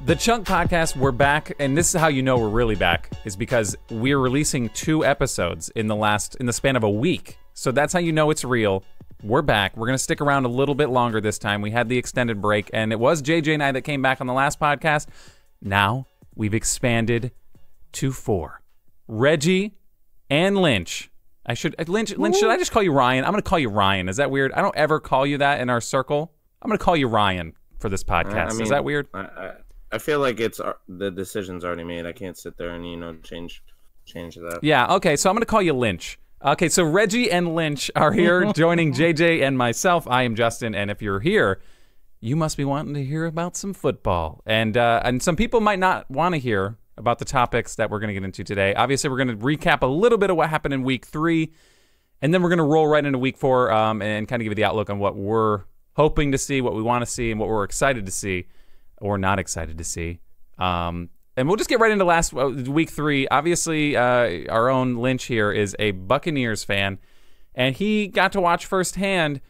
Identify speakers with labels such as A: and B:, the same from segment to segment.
A: The Chunk Podcast, we're back, and this is how you know we're really back, is because we're releasing 2 episodes in the span of a week. So that's how you know it's real. We're back. We're going to stick around a little bit longer this time. We had the extended break, and it was JJ and I that came back on the last podcast. Now we've expanded to 4. Regi and Lynch. Lynch, should I just call you Ryan? I'm going to call you Ryan. Is that weird? I don't ever call you that in our circle. I'm going to call you Ryan for this podcast. Is that weird?
B: I feel like the decision's already made. I can't sit there and change that.
A: Yeah. Okay. So I'm gonna call you Lynch. Okay. So Regi and Lynch are here, joining JJ and myself. I am Justin, and if you're here, you must be wanting to hear about some football, and some people might not want to hear about the topics that we're gonna get into today. Obviously, we're gonna recap a little bit of what happened in Week 3, and then we're gonna roll right into Week 4 and kind of give you the outlook on what we're hoping to see, what we want to see, and what we're excited to see. Or not excited to see. And we'll just get right into Week 3. Obviously, our own Lynch here is a Buccaneers fan, and he got to watch firsthand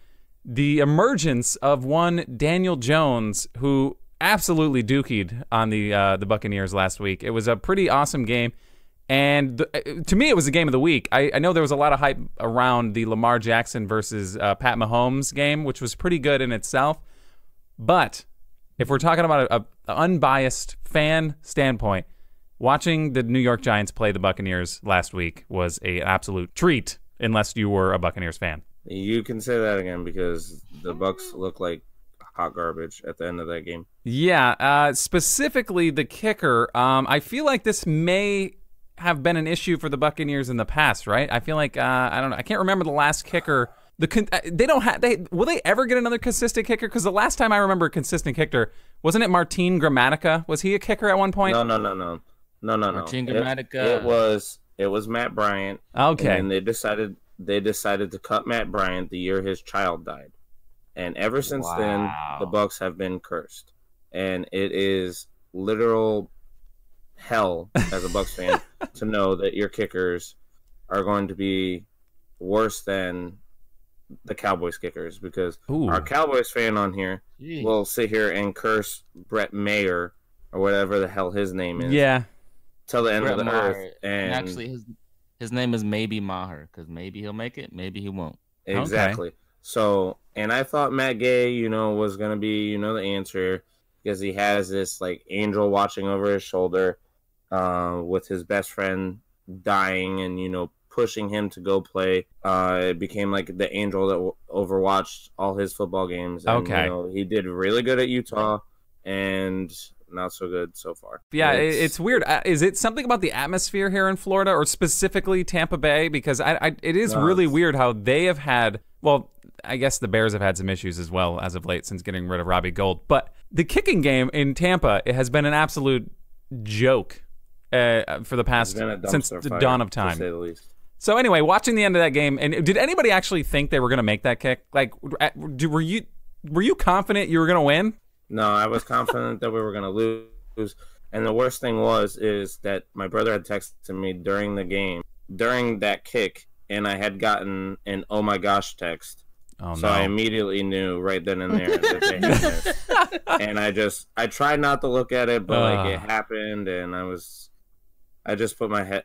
A: the emergence of one Daniel Jones, who absolutely dookied on the Buccaneers last week. It was a pretty awesome game, and to me, it was the game of the week. I know there was a lot of hype around the Lamar Jackson versus Pat Mahomes game, which was pretty good in itself, but if we're talking about an unbiased fan standpoint, watching the New York Giants play the Buccaneers last week was an absolute treat, unless you were a Buccaneers fan.
B: You can say that again, because the Bucs look like hot garbage at the end of that game.
A: Yeah, specifically the kicker. I feel like this may have been an issue for the Buccaneers in the past, right? I feel like, I don't know, I can't remember the last kicker. Will they ever get another consistent kicker? Because the last time I remember a consistent kicker, wasn't it Martin Gramatica? Was he a kicker at one point?
B: No.
C: Martin Gramatica.
B: It was Matt Bryant.
A: Okay.
B: And they decided to cut Matt Bryant the year his child died, and ever since then the Bucs have been cursed, and it is literal hell as a Bucs fan to know that your kickers are going to be worse than the Cowboys kickers, because our Cowboys fan on here will sit here and curse Brett Mayer or whatever the hell his name is.
A: Yeah.
B: Till the end of the
C: Maher.
B: earth. And
C: actually, his name is maybe Maher, because maybe he'll make it, maybe he won't.
B: Exactly. Okay. So, and I thought Matt Gay, was going to be, the answer, because he has this like angel watching over his shoulder with his best friend dying and, pushing him to go play. It became like the angel that overwatched all his football games. And,
A: okay.
B: He did really good at Utah and not so good so far.
A: Yeah, it's weird. Is it something about the atmosphere here in Florida, or specifically Tampa Bay? Because it is really weird how they have had, well, I guess the Bears have had some issues as well as of late since getting rid of Robbie Gould. But the kicking game in Tampa, it has been an absolute joke for the past, since the dawn of time.
B: To say the least.
A: So anyway, watching the end of that game, and did anybody actually think they were going to make that kick? Like, were you confident you were going to win?
B: No, I was confident that we were going to lose. And the worst thing is that my brother had texted me during the game, during that kick, and I had gotten an "oh my gosh" text.
A: Oh,
B: so
A: no.
B: I immediately knew right then and there that they had missed. And I tried not to look at it, but it happened, and I just put my head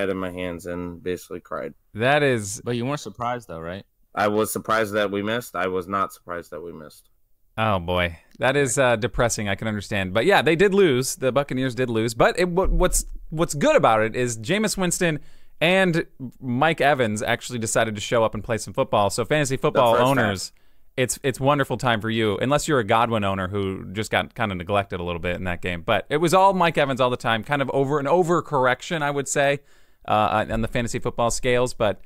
B: in my hands and basically cried.
A: That is...
C: But you weren't surprised, though, right?
B: I was surprised that we missed. I was not surprised that we missed.
A: Oh, boy. That is depressing. I can understand. But, yeah, they did lose. The Buccaneers did lose. But what's good about it is Jameis Winston and Mike Evans actually decided to show up and play some football. So, fantasy football owners... It's wonderful time for you, unless you're a Godwin owner who just got kind of neglected a little bit in that game. But it was all Mike Evans all the time, kind of overcorrection, I would say, on the fantasy football scales. But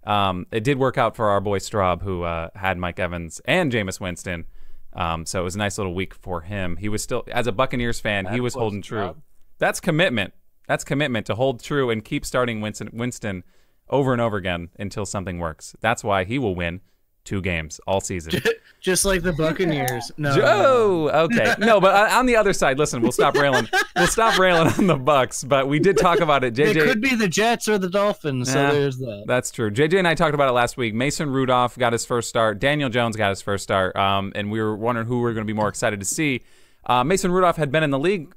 A: it did work out for our boy Straub, who had Mike Evans and Jameis Winston. So it was a nice little week for him. He was still, as a Buccaneers fan, he was holding true. That's commitment. That's commitment to hold true and keep starting Winston over and over again until something works. That's why he will win 2 games all season.
D: Just like the Buccaneers. No.
A: Oh, okay. No, but on the other side, listen, we'll stop railing. We'll stop railing on the Bucs, but we did talk about it. JJ,
D: it could be the Jets or the Dolphins, so there's that.
A: That's true. JJ and I talked about it last week. Mason Rudolph got his first start. Daniel Jones got his first start, and we were wondering who we were going to be more excited to see. Mason Rudolph had been in the league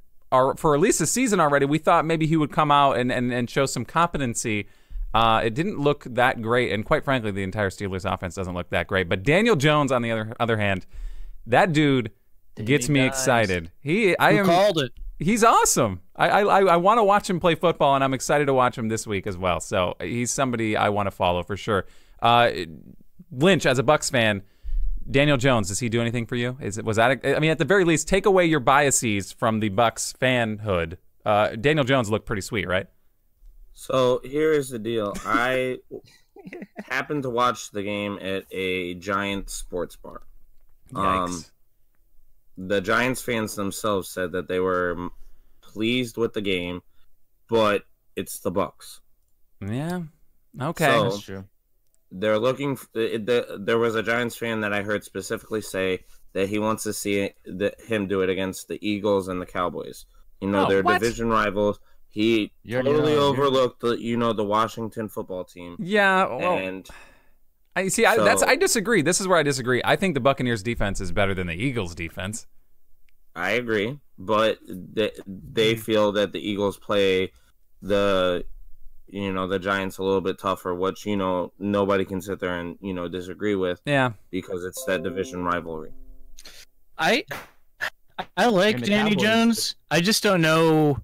A: for at least a season already, we thought maybe he would come out and show some competency. It didn't look that great, and quite frankly, the entire Steelers offense doesn't look that great. But Daniel Jones, on the other hand, that dude gets me excited.
D: Who called it?
A: He's awesome. I want to watch him play football, and I'm excited to watch him this week as well. So he's somebody I want to follow for sure. Lynch, as a Bucs fan, Daniel Jones, does he do anything for you? I mean, at the very least, take away your biases from the Bucs fanhood. Daniel Jones looked pretty sweet, right?
B: So here is the deal. I happened to watch the game at a Giants sports bar.
A: Yikes.
B: The Giants fans themselves said that they were pleased with the game, but it's the Bucs.
A: Yeah. Okay.
B: So,
C: That's true.
B: they're looking. There was a Giants fan that I heard specifically say that he wants to see him do it against the Eagles and the Cowboys. They're division rivals. He totally overlooked the Washington football team.
A: Yeah. Well,
B: and
A: I disagree. This is where I disagree. I think the Buccaneers defense is better than the Eagles defense.
B: I agree, but they feel that the Eagles play the Giants a little bit tougher, which nobody can sit there and disagree with.
A: Yeah,
B: because it's that division rivalry.
D: I like Danny Jones. I just don't know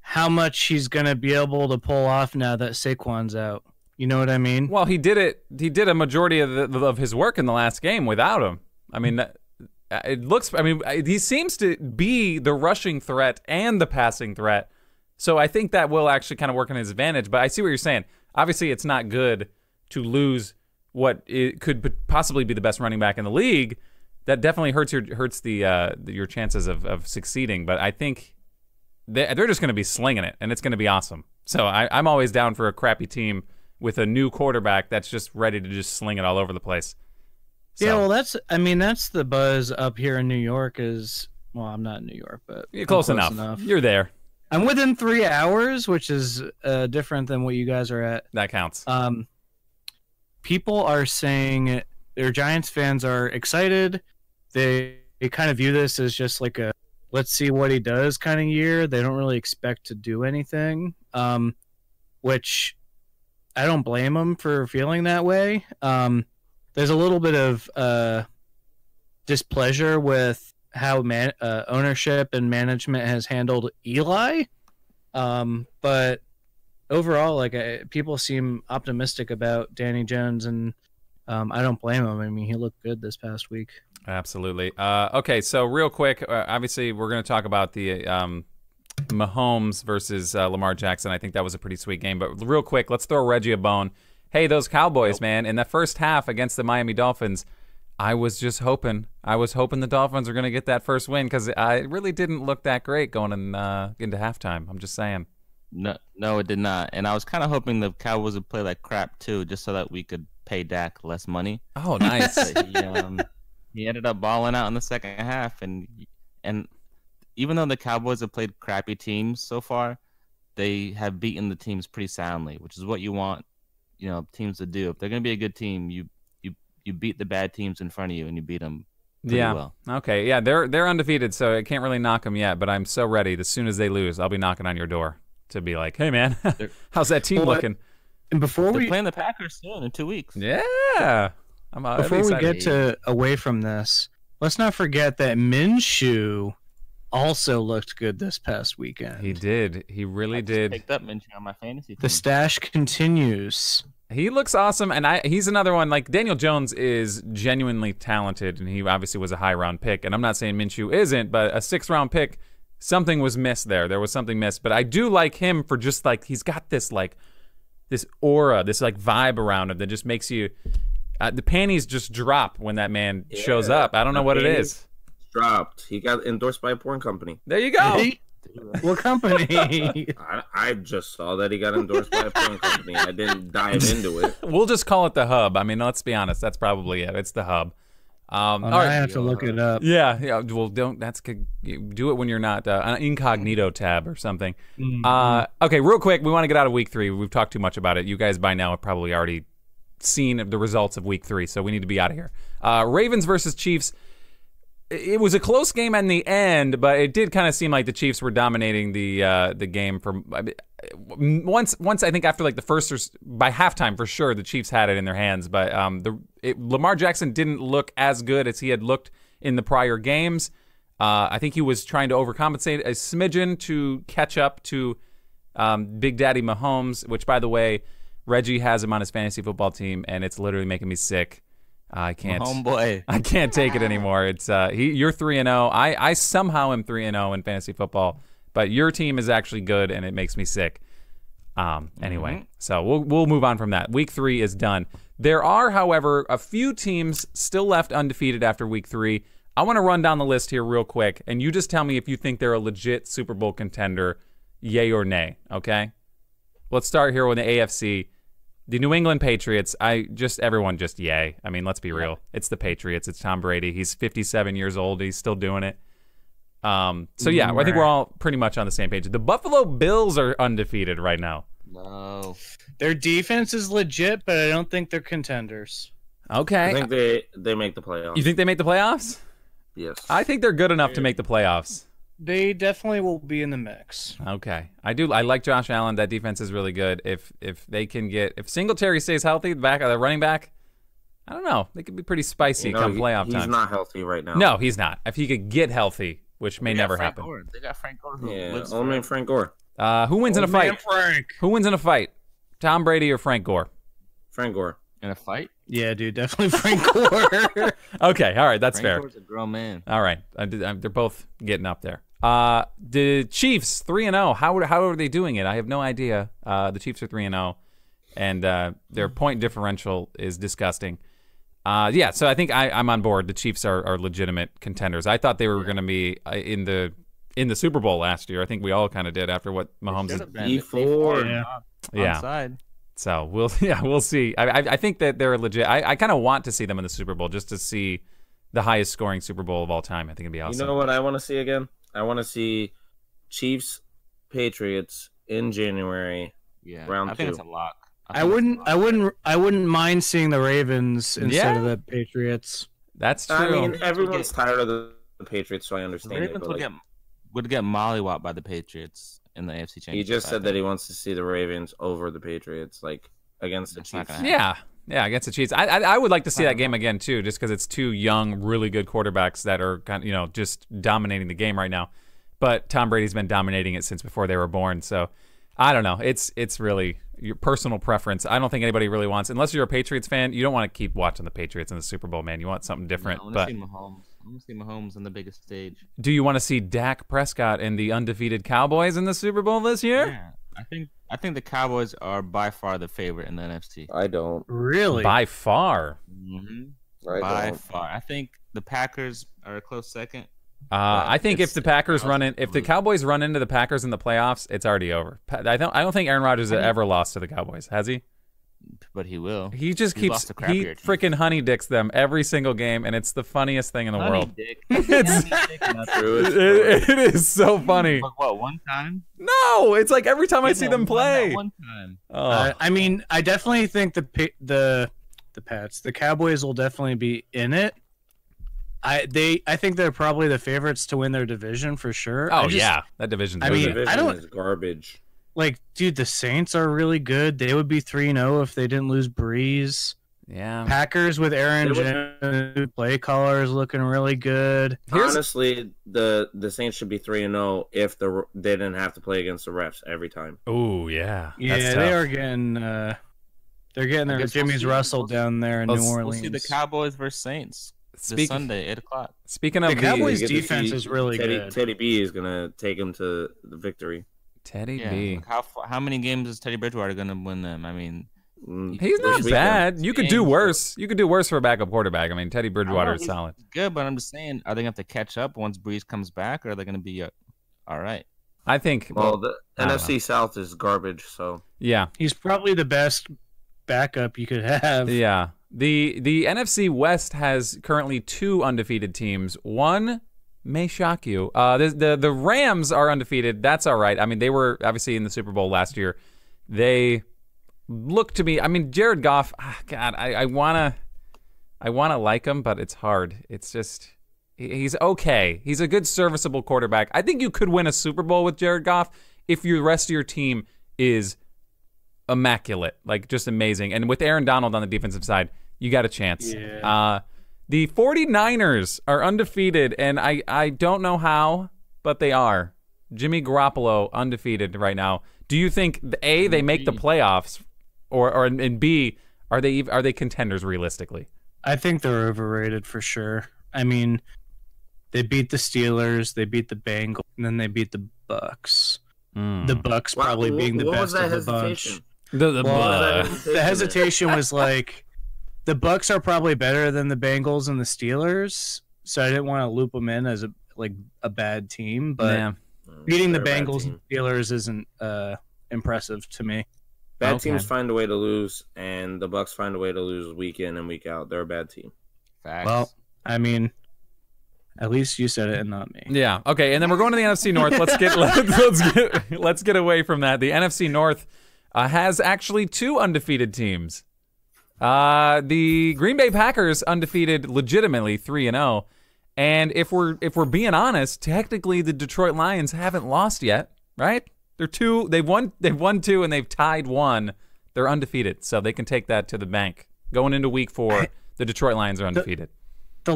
D: how much he's gonna be able to pull off now that Saquon's out. You know what I mean?
A: Well, he did it. He did a majority of his work in the last game without him. I mean, it looks. I mean, he seems to be the rushing threat and the passing threat. So I think that will actually kind of work in his advantage. But I see what you're saying. Obviously, it's not good to lose what it could possibly be the best running back in the league. That definitely hurts your chances of succeeding. But I think they're just going to be slinging it, and it's going to be awesome. So I'm always down for a crappy team with a new quarterback that's just ready to just sling it all over the place. So.
D: Yeah, well, that's the buzz up here in New York is, well, I'm not in New York, but
A: you're close enough. You're there.
D: I'm within 3 hours, which is different than what you guys are at.
A: That counts.
D: People are saying their Giants fans are excited. They kind of view this as just like a let's see what he does kind of year. They don't really expect to do anything, which I don't blame them for feeling that way. There's a little bit of displeasure with how ownership and management has handled Eli. But overall, people seem optimistic about Danny Jones, and I don't blame him. I mean, he looked good this past week.
A: Absolutely. Okay, so real quick, obviously we're going to talk about the Mahomes versus Lamar Jackson. I think that was a pretty sweet game. But real quick, let's throw Regi a bone. Hey, those Cowboys, man, in the first half against the Miami Dolphins, I was hoping the Dolphins were going to get that first win because it really didn't look that great going into halftime. I'm just saying.
C: No, it did not. And I was kind of hoping the Cowboys would play like crap too, just so that we could pay Dak less money.
A: Oh, nice.
C: He ended up balling out in the second half, and even though the Cowboys have played crappy teams so far, they have beaten the teams pretty soundly, which is what you want, teams to do. If they're going to be a good team, you beat the bad teams in front of you, and you beat them pretty well.
A: Okay. Yeah, they're undefeated, so I can't really knock them yet. But I'm so ready. As soon as they lose, I'll be knocking on your door to be like, "Hey, man, how's that team looking?"
D: And before
C: they're playing the Packers soon in 2 weeks.
A: Yeah.
D: Before we get away from this, let's not forget that Minshew also looked good this past weekend.
A: He did. He really did.
C: Picked up Minshew on my fantasy team.
D: The stash continues.
A: He looks awesome, and he's another one. Like, Daniel Jones is genuinely talented, and he obviously was a high-round pick. And I'm not saying Minshew isn't, but a 6th-round pick, something was missed there. There was something missed. But I do like him for just, he's got this aura, this, vibe around him that just makes you... the panties just drop when that man shows up. I don't know what it is.
B: Dropped. He got endorsed by a porn company.
A: There you go.
D: What company?
B: I just saw that he got endorsed by a porn company. I didn't dive into it.
A: We'll just call it the Hub. I mean, let's be honest. That's probably it. It's the Hub.
D: I have to look it up.
A: Yeah. Well, do it when you're not an incognito tab or something. Okay, real quick. We want to get out of week 3. We've talked too much about it. You guys by now have probably already seen the results of week 3, so we need to be out of here. Ravens versus Chiefs. it was a close game in the end, but it did kind of seem like the Chiefs were dominating the game for once. I think after like the first or by halftime for sure, the Chiefs had it in their hands. But Lamar Jackson didn't look as good as he had looked in the prior games. I think he was trying to overcompensate a smidgen to catch up to Big Daddy Mahomes, which, by the way, Regi has him on his fantasy football team, and it's literally making me sick. I can't.
C: Homeboy.
A: I can't take it anymore. It's you're 3-0. I somehow am 3-0 in fantasy football, but your team is actually good, and it makes me sick. Anyway, so we'll move on from that. Week 3 is done. There are, however, a few teams still left undefeated after Week 3. I want to run down the list here real quick, and you just tell me if you think they're a legit Super Bowl contender, yay or nay. Okay. Let's start here with the AFC. The New England Patriots, everyone just yay. I mean, let's be real. It's the Patriots. It's Tom Brady. He's 57 years old. He's still doing it. So, yeah, I think we're all pretty much on the same page. The Buffalo Bills are undefeated right now.
C: No.
D: Their defense is legit, but I don't think they're contenders.
A: Okay.
B: I think they make the playoffs.
A: You think they make the playoffs?
B: Yes.
A: I think they're good enough to make the playoffs.
D: They definitely will be in the mix.
A: Okay. I like Josh Allen. That defense is really good. If they can if Singletary stays healthy, the running back, I don't know. They could be pretty spicy come playoff time.
B: He's not healthy right now.
A: No, he's not. If he could get healthy, which may never happen.
C: They got Frank Gore.
B: Old man Frank Gore.
A: Who wins in a fight?
D: Frank.
A: Who wins in a fight? Tom Brady or Frank Gore?
B: Frank Gore.
C: In a fight?
D: Yeah, dude, definitely Frank Gore.
A: Okay, all right, that's
C: Frank
A: fair.
C: Gore's a grown man.
A: All right, they're both getting up there. The Chiefs 3-0. How are they doing it? I have no idea. The Chiefs are 3-0, and their point differential is disgusting. Yeah, so I think I'm on board. The Chiefs are legitimate contenders. I thought they were going to be in the Super Bowl last year. I think we all kind of did after what Mahomes did.
B: E4.
A: Yeah.
C: Onside.
A: So we'll see. I think that they're legit. I kind of want to see them in the Super Bowl just to see the highest scoring Super Bowl of all time. I think it'd be awesome.
B: You know what I want to see again? I want to see Chiefs Patriots in January.
C: Yeah,
B: round
C: I think
B: 2.
C: it's a lock.
D: I wouldn't mind seeing the Ravens instead of the Patriots.
A: That's true.
B: I mean, everyone's tired of the Patriots, so I understand.
C: The Ravens would get mollywhopped by the Patriots in the AFC Championship.
B: He just said that he wants to see the Ravens over the Patriots, like against the Chiefs.
A: Yeah, against the Chiefs. I would like to see that game again too, just because it's two young, really good quarterbacks that are kind of, just dominating the game right now. But Tom Brady's been dominating it since before they were born. So I don't know. It's really your personal preference. I don't think anybody really wants, unless you're a Patriots fan, you don't want to keep watching the Patriots in the Super Bowl, man. You want something different.
C: No, I want to see Mahomes on the biggest stage.
A: Do you want to see Dak Prescott and the undefeated Cowboys in the Super Bowl this year?
C: Yeah, I think the Cowboys are by far the favorite in the NFC.
B: I don't.
D: Really?
A: By far.
C: Mm-hmm. By far. I think the Packers are a close second.
A: I think if the Cowboys run into the Packers in the playoffs, it's already over. I don't think Aaron Rodgers has ever lost to the Cowboys, has he?
C: But he will.
A: He freaking honey dicks them every single game, and it's the funniest thing in the world. It is so funny.
C: What, one time?
A: No, it's like every time I see them play.
C: One time.
D: I mean, I definitely think the Cowboys will definitely be in it. I think they're probably the favorites to win their division for sure.
A: That division's
B: is garbage.
D: Like, dude, the Saints are really good. They would be 3-0 if they didn't lose Breeze.
A: Yeah.
D: Packers with Aaron Jones, play caller is looking really good.
B: Honestly, the Saints should be 3-0 if they didn't have to play against the refs every time.
A: Oh yeah.
D: Yeah, they are getting they're getting their Jimmy's Russell down there in New Orleans.
C: We'll see the Cowboys versus Saints this Sunday, 8:00.
A: Speaking of
D: the Cowboys' defense is really good.
B: Teddy B is gonna take him to the victory.
A: Teddy B.
C: How many games is Teddy Bridgewater going to win them? I mean,
A: he's not bad. You could do worse. You could do worse for a backup quarterback. I mean, Teddy Bridgewater is solid.
C: Good, but I'm just saying, are they going to have to catch up once Breeze comes back, or are they going to be all right?
A: I think.
B: Well, the NFC South is garbage, so.
A: Yeah.
D: He's probably the best backup you could have.
A: Yeah. The NFC West has currently 2 undefeated teams. One may shock you. The Rams are undefeated. That's all right. I mean, they were obviously in the Super Bowl last year. They look to me. I mean, Jared Goff. God, I wanna like him, but it's hard. It's just He's okay. He's a good, serviceable quarterback. I think you could win a Super Bowl with Jared Goff if the rest of your team is immaculate, like just amazing. And with Aaron Donald on the defensive side, you got a chance.
D: Yeah.
A: The 49ers are undefeated, and I don't know how, but they are. Jimmy Garoppolo undefeated right now. Do you think A, they make the playoffs, or and B, are they contenders realistically?
D: I think they're overrated for sure. I mean, they beat the Steelers, they beat the Bengals, and then they beat the Bucks. The Bucks probably being the best of the bunch. The hesitation was like, the Bucks are probably better than the Bengals and the Steelers, so I didn't want to loop them in as a bad team. But beating the Bengals and Steelers isn't impressive to me.
B: Bad teams find a way to lose, and the Bucks find a way to lose week in and week out. They're a bad team.
C: Facts.
D: Well, I mean, at least you said it and not me.
A: Yeah. Okay. And then we're going to the NFC North. Let's get away from that. The NFC North has actually 2 undefeated teams. The Green Bay Packers undefeated legitimately 3-0. And if we're being honest, technically the Detroit Lions haven't lost yet, right? They've won 2 and they've tied 1. They're undefeated, so they can take that to the bank. Going into week 4, the Detroit Lions are undefeated.
D: The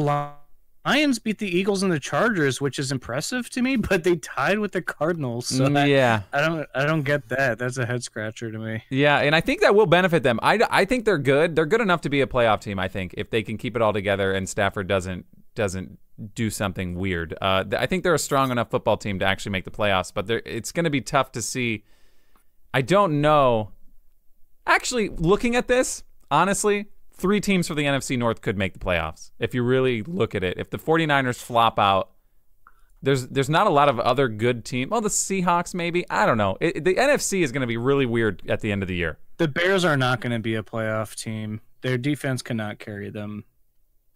D: Lions beat the Eagles and the Chargers, which is impressive to me, but they tied with the Cardinals. So
A: yeah.
D: I don't get that. That's a head scratcher to me.
A: Yeah, and I think that will benefit them. I think they're good. They're good enough to be a playoff team, I think, if they can keep it all together and Stafford doesn't do something weird. I think they're a strong enough football team to actually make the playoffs, but it's going to be tough to see. I don't know. Actually, looking at this, honestly, 3 teams for the NFC North could make the playoffs. If you really look at it, if the 49ers flop out, there's not a lot of other good teams. Well, the Seahawks maybe. I don't know. The NFC is going to be really weird at the end of the year.
D: The Bears are not going to be a playoff team. Their defense cannot carry them.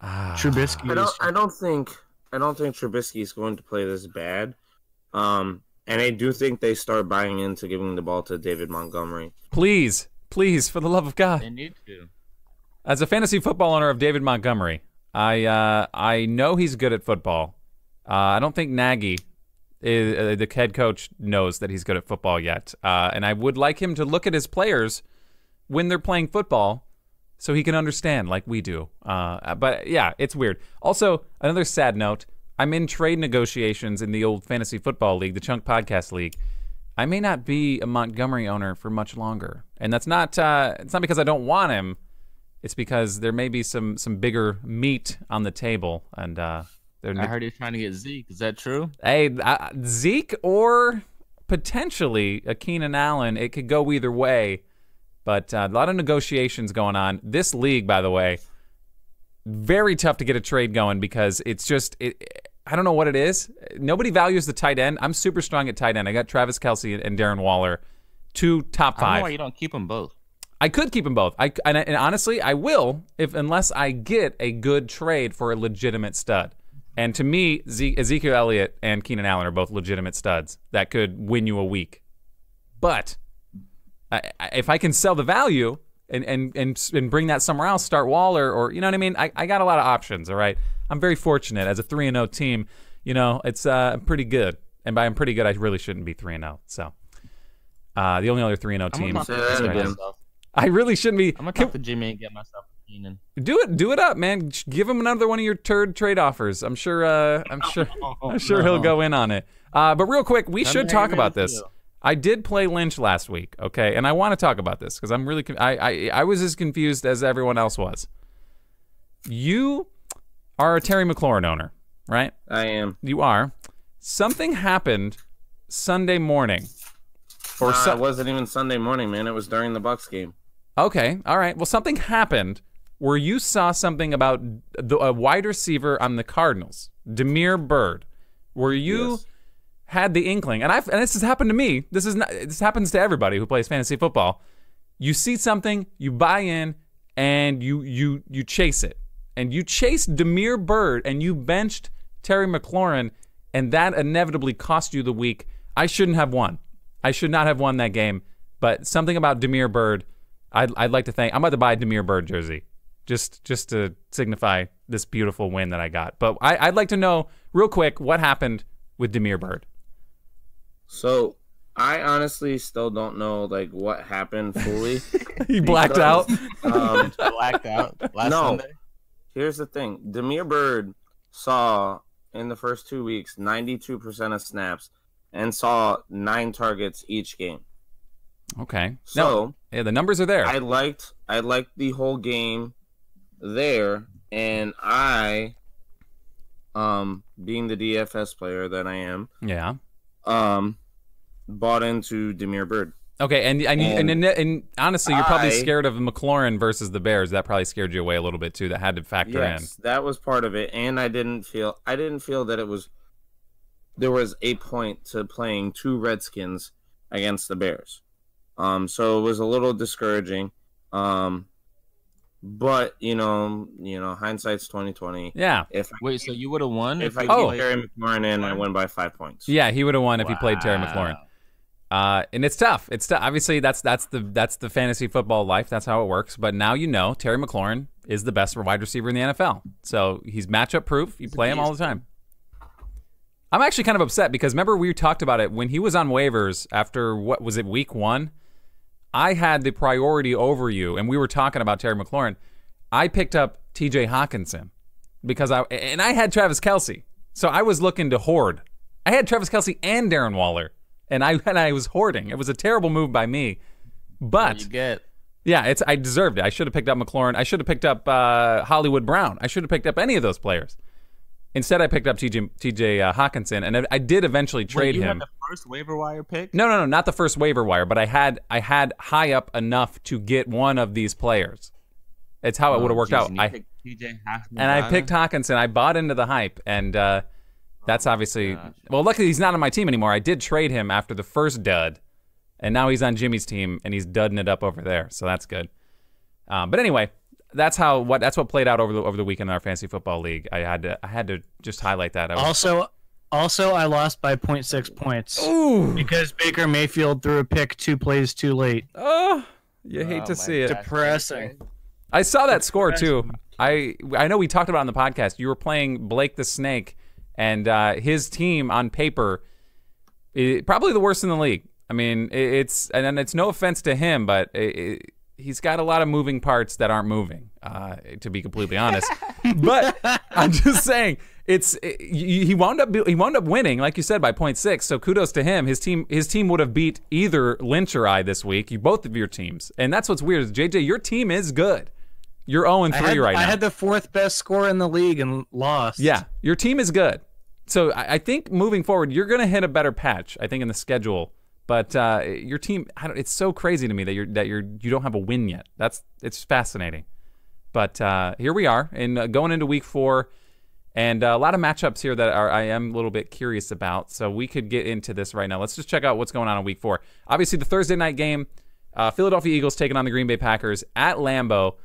D: Trubisky.
B: I don't think Trubisky is going to play this bad. And I do think they start buying into giving the ball to David Montgomery.
A: Please, for the love of God.
C: They need to.
A: As a fantasy football owner of David Montgomery, I know he's good at football. I don't think Nagy, the head coach, knows that he's good at football yet. And I would like him to look at his players when they're playing football so he can understand like we do. But yeah, it's weird. Also, another sad note, I'm in trade negotiations in the old fantasy football league, the Chunk Podcast League. I may not be a Montgomery owner for much longer. And that's not it's not because I don't want him. It's because there may be some bigger meat on the table. And I
C: heard he's trying to get Zeke. Is that true?
A: Hey, Zeke or potentially a Keenan Allen. It could go either way. But a lot of negotiations going on. This league, by the way, very tough to get a trade going because it's just, I don't know what it is. Nobody values the tight end. I'm super strong at tight end. I got Travis Kelce and Darren Waller, 2 top 5.
C: I don't know why you don't keep them both.
A: I could keep them both. And honestly, I will unless I get a good trade for a legitimate stud. And to me, Ezekiel Elliott and Keenan Allen are both legitimate studs that could win you a week. But if I can sell the value and bring that somewhere else, start Waller or, you know what I mean? I got a lot of options, all right? I'm very fortunate. As a 3-0 team, you know, it's pretty good. And by I'm pretty good, I really shouldn't be 3-0. So the only other 3-0 team. I really shouldn't be.
C: I'm going to talk to Jimmy and get myself a Keenan.
A: Do it up, man. Give him another one of your turd trade offers. I'm sure he'll go in on it. But real quick, we should talk about this. I did play Lynch last week, okay? And I want to talk about this because I'm really I was as confused as everyone else was. You are a Terry McLaurin owner, right?
B: I am.
A: You are. Something happened Sunday morning.
B: It wasn't even Sunday morning, man. It was during the Bucs game.
A: Okay, all right. Well, something happened where you saw something about a wide receiver on the Cardinals, Damiere Byrd, where you had the inkling, and this has happened to me. This happens to everybody who plays fantasy football. You see something, you buy in, and you chase it, and you chased Damiere Byrd, and you benched Terry McLaurin, and that inevitably cost you the week. I shouldn't have won. I should not have won that game, but something about Damiere Byrd. I'd like to thank. I'm about to buy a Damiere Byrd jersey. just to signify this beautiful win that I got. But I'd like to know real quick what happened with Damiere Byrd.
B: So I honestly still don't know like what happened fully.
A: He blacked out.
C: Blacked out last Sunday.
B: Here's the thing: Damiere Byrd saw in the first 2 weeks 92% of snaps and saw 9 targets each game.
A: Okay.
B: So
A: yeah, the numbers are there.
B: I liked the whole game there, and I, being the DFS player that I am, bought into Damiere Byrd.
A: Okay, and honestly, you're probably scared of McLaurin versus the Bears. That probably scared you away a little bit too. That had to factor in.
B: Yes, that was part of it, and I didn't feel that there was a point to playing 2 Redskins against the Bears. So it was a little discouraging. But hindsight's 20/20.
A: Yeah.
C: So you would have won
B: if I played Terry McLaurin in, I won by 5 points.
A: Yeah, he would have won if he played Terry McLaurin. And it's tough. Obviously, that's the fantasy football life. That's how it works. But now Terry McLaurin is the best wide receiver in the NFL. So he's matchup proof. You play him all the time. I'm actually kind of upset because remember we talked about it when he was on waivers after what was it, week 1? I had the priority over you, and we were talking about Terry McLaurin. I picked up T.J. Hawkinson because I had Travis Kelce, so I was looking to hoard. I had Travis Kelce and Darren Waller, and I was hoarding. It was a terrible move by me, but I deserved it. I should have picked up McLaurin. I should have picked up Hollywood Brown. I should have picked up any of those players. Instead, I picked up T.J. Hawkinson, and I did eventually trade him.
C: You had the first waiver wire pick?
A: No, not the first waiver wire, but I had high up enough to get one of these players. It's how it would have worked out. I picked Hawkinson. I bought into the hype, and that's obviously well. Luckily, he's not on my team anymore. I did trade him after the first dud, and now he's on Jimmy's team, and he's dudding it up over there. So that's good. But anyway. That's what played out over the weekend in our fantasy football league. I had to just highlight that.
D: Also, I lost by 0.6 points.
A: Ooh.
D: Because Baker Mayfield threw a pick 2 plays too late.
A: Oh, you hate to see it.
D: Depressing.
A: I saw that score too. I know we talked about it on the podcast. You were playing Blake the Snake, and his team on paper, probably the worst in the league. I mean, it's no offense to him, but he's got a lot of moving parts that aren't moving, to be completely honest. But I'm just saying, he wound up winning, like you said, by 0.6. So kudos to him. His team would have beat either Lynch or I this week. Both of your teams, and that's what's weird. Is JJ, your team is good. You're 0-3 right now.
D: I had the 4th best score in the league and lost.
A: Yeah, your team is good. So I think moving forward, you're going to hit a better patch. I think in the schedule. But your team, it's so crazy to me that you don't have a win yet. It's fascinating. But here we are, and going into week 4, and a lot of matchups here that I am a little bit curious about. So we could get into this right now. Let's just check out what's going on in week 4. Obviously, the Thursday night game, Philadelphia Eagles taking on the Green Bay Packers at Lambeau.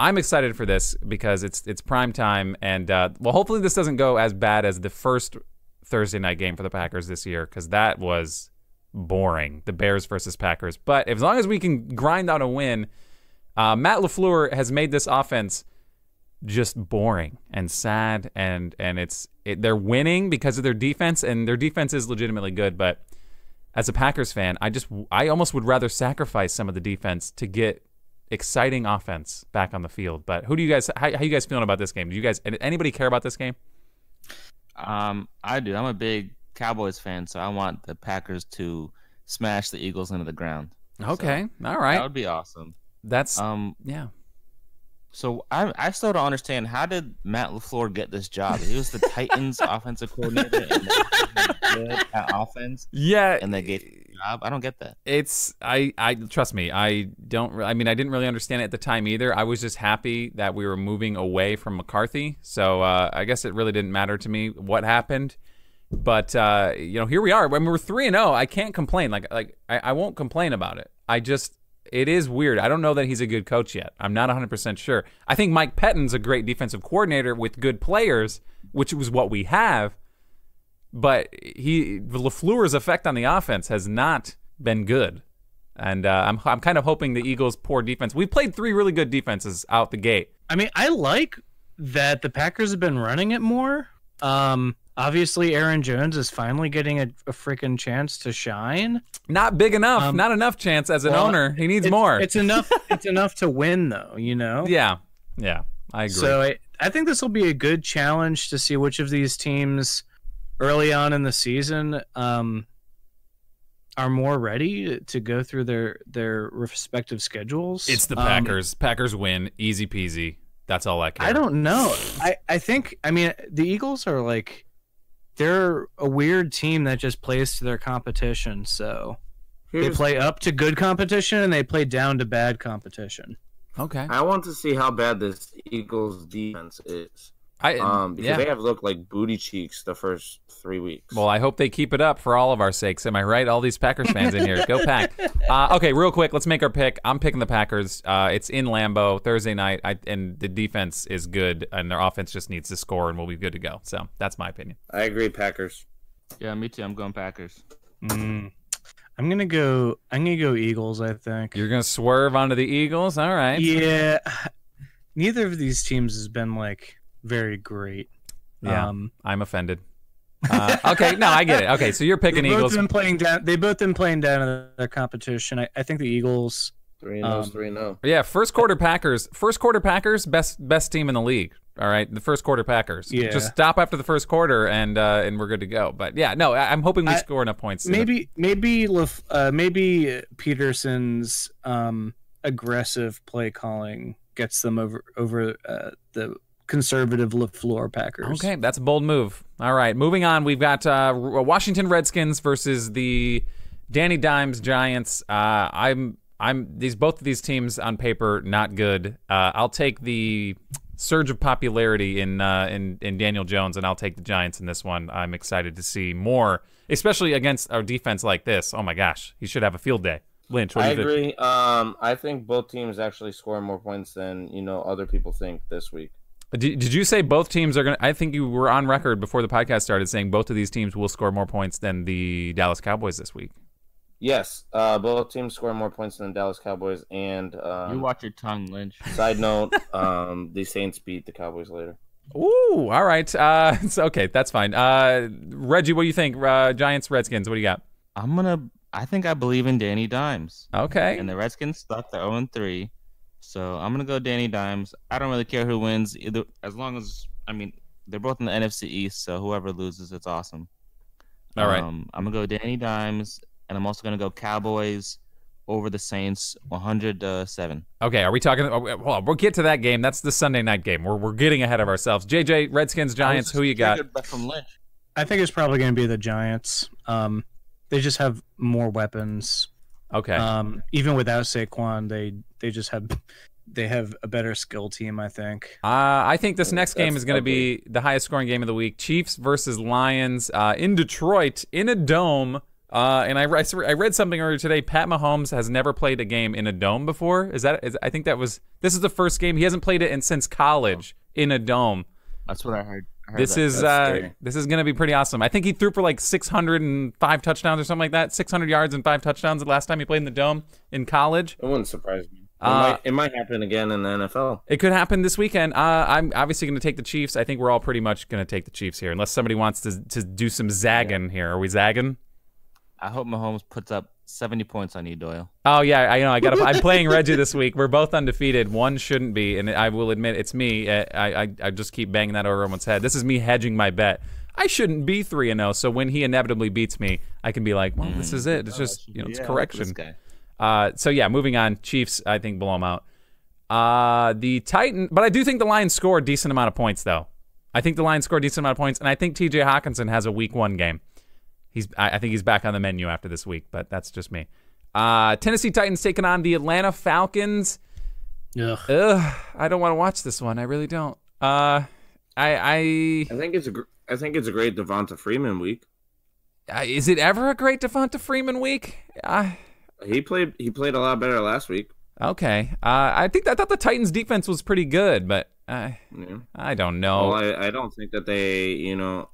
A: I'm excited for this because it's prime time, and hopefully this doesn't go as bad as the first Thursday night game for the Packers this year, because that was boring, the Bears versus Packers. But as long as we can grind out a win, Matt LaFleur has made this offense just boring and sad, and they're winning because of their defense, and their defense is legitimately good. But as a Packers fan, I almost would rather sacrifice some of the defense to get exciting offense back on the field. But how you guys feeling about this game? Do you guys, anybody care about this game?
C: I do. I'm a big Cowboys fan, so I want the Packers to smash the Eagles into the ground.
A: Okay, all right.
C: That would be awesome.
A: That's yeah.
C: So I still don't understand, how did Matt LaFleur get this job? He was the Titans offensive coordinator, and they good at offense.
A: Yeah,
C: and they gave him the job. I don't get that.
A: I trust me. I didn't really understand it at the time either. I was just happy that we were moving away from McCarthy. So I guess it really didn't matter to me what happened. But here we are. When we're 3-0, I can't complain. I won't complain about it. It is weird. I don't know that he's a good coach yet. I'm not 100% sure. I think Mike Pettine's a great defensive coordinator with good players, which was what we have. But LaFleur's effect on the offense has not been good. And I'm kind of hoping the Eagles' poor defense. We played 3 really good defenses out the gate.
D: I mean, I like that the Packers have been running it more. Obviously, Aaron Jones is finally getting a freaking chance to shine.
A: Not big enough. Not enough chance as an owner. He needs more.
D: It's enough. It's enough to win, though. You know.
A: Yeah. I agree.
D: So I think this will be a good challenge to see which of these teams early on in the season are more ready to go through their respective schedules.
A: It's the Packers. Packers win. Easy peasy. That's all I care.
D: I don't know. I mean, the Eagles are like, they're a weird team that just plays to their competition. So they play up to good competition and they play down to bad competition.
A: Okay.
B: I want to see how bad this Eagles defense is. Because they have looked like booty cheeks the first 3 weeks.
A: Well, I hope they keep it up for all of our sakes. Am I right? All these Packers fans in here. Go Pack. Okay, real quick, let's make our pick. I'm picking the Packers. It's in Lambeau Thursday night, and the defense is good, and their offense just needs to score, and we'll be good to go. So that's my opinion.
B: I agree, Packers.
C: Yeah, me too. I'm going Packers.
D: I'm gonna go Eagles. I think
A: You're gonna swerve onto the Eagles. All right.
D: Yeah. Neither of these teams has been like very great.
A: Yeah, I'm offended. Okay, no, I get it. Okay, so you're picking Eagles.
D: They've both been playing down their competition. I think the Eagles
B: 3-0.
A: Yeah, first quarter Packers, best team in the league. All right, the first quarter Packers.
D: Yeah.
A: Just stop after the first quarter and we're good to go. But yeah, no, I'm hoping we score enough points.
D: Maybe Peterson's aggressive play calling gets them over the conservative LaFleur Packers.
A: Okay, that's a bold move. All right, moving on. We've got Washington Redskins versus the Danny Dimes Giants. Both of these teams on paper not good. I'll take the surge of popularity in Daniel Jones, and I'll take the Giants in this one. I'm excited to see more, especially against our defense like this. Oh my gosh, he should have a field day. Lynch, what do you think?
B: I agree. I think both teams actually score more points than other people think this week.
A: Did you say both teams are going to... I think you were on record before the podcast started saying both of these teams will score more points than the Dallas Cowboys this week.
B: Yes, both teams score more points than the Dallas Cowboys. And
C: you watch your tongue, Lynch.
B: Side note, the Saints beat the Cowboys later.
A: Ooh, all right. Okay, that's fine. Reggie, what do you think? Giants, Redskins, what do you got?
C: I believe in Danny Dimes.
A: Okay.
C: And the Redskins stuck to 0-3. So I'm going to go Danny Dimes. I don't really care who wins, either, as long as, they're both in the NFC East, so whoever loses, it's awesome.
A: All right.
C: I'm going to go Danny Dimes, and I'm also going to go Cowboys over the Saints, 100-7.
A: Okay, are we talking? Well, we'll get to that game. That's the Sunday night game. We're getting ahead of ourselves. JJ, Redskins, Giants, who you got?
C: From Lynch.
D: I think it's probably going to be the Giants. They just have more weapons.
A: Okay.
D: Even without Saquon, they just have a better skill team, I think.
A: I think this next game is going to be the highest scoring game of the week. Chiefs versus Lions in Detroit in a dome. And I read something earlier today. Pat Mahomes has never played a game in a dome before. I think this is the first game he hasn't played it since college in a dome.
C: That's what I heard.
A: This is going to be pretty awesome. I think he threw for like 605 touchdowns or something like that. 600 yards and 5 touchdowns the last time he played in the dome in college.
B: It wouldn't surprise me. It might happen again in the NFL.
A: It could happen this weekend. I'm obviously going to take the Chiefs. I think we're all pretty much going to take the Chiefs here, unless somebody wants to do some zagging here. Are we zagging?
C: I hope Mahomes puts up 70 points on you, Doyle.
A: Oh yeah, I know. I'm playing Regi this week. We're both undefeated. One shouldn't be, and I will admit it's me. I just keep banging that over everyone's head. This is me hedging my bet. I shouldn't be 3-0. So when he inevitably beats me, I can be like, well, this is it. It's just it's correction. So yeah, moving on. Chiefs, I think blow them out. The Titans, but I do think the Lions score a decent amount of points though. I think the Lions score a decent amount of points, and I think T.J. Hawkinson has a week 1 game. I think he's back on the menu after this week, but that's just me. Tennessee Titans taking on the Atlanta Falcons.
D: Ugh.
A: I don't want to watch this one. I really don't. I
B: think it's a great Devonta Freeman week.
A: Is it ever a great Devonta Freeman week?
B: He played a lot better last week.
A: Okay. I thought the Titans defense was pretty good, but I don't know.
B: Well, I don't think that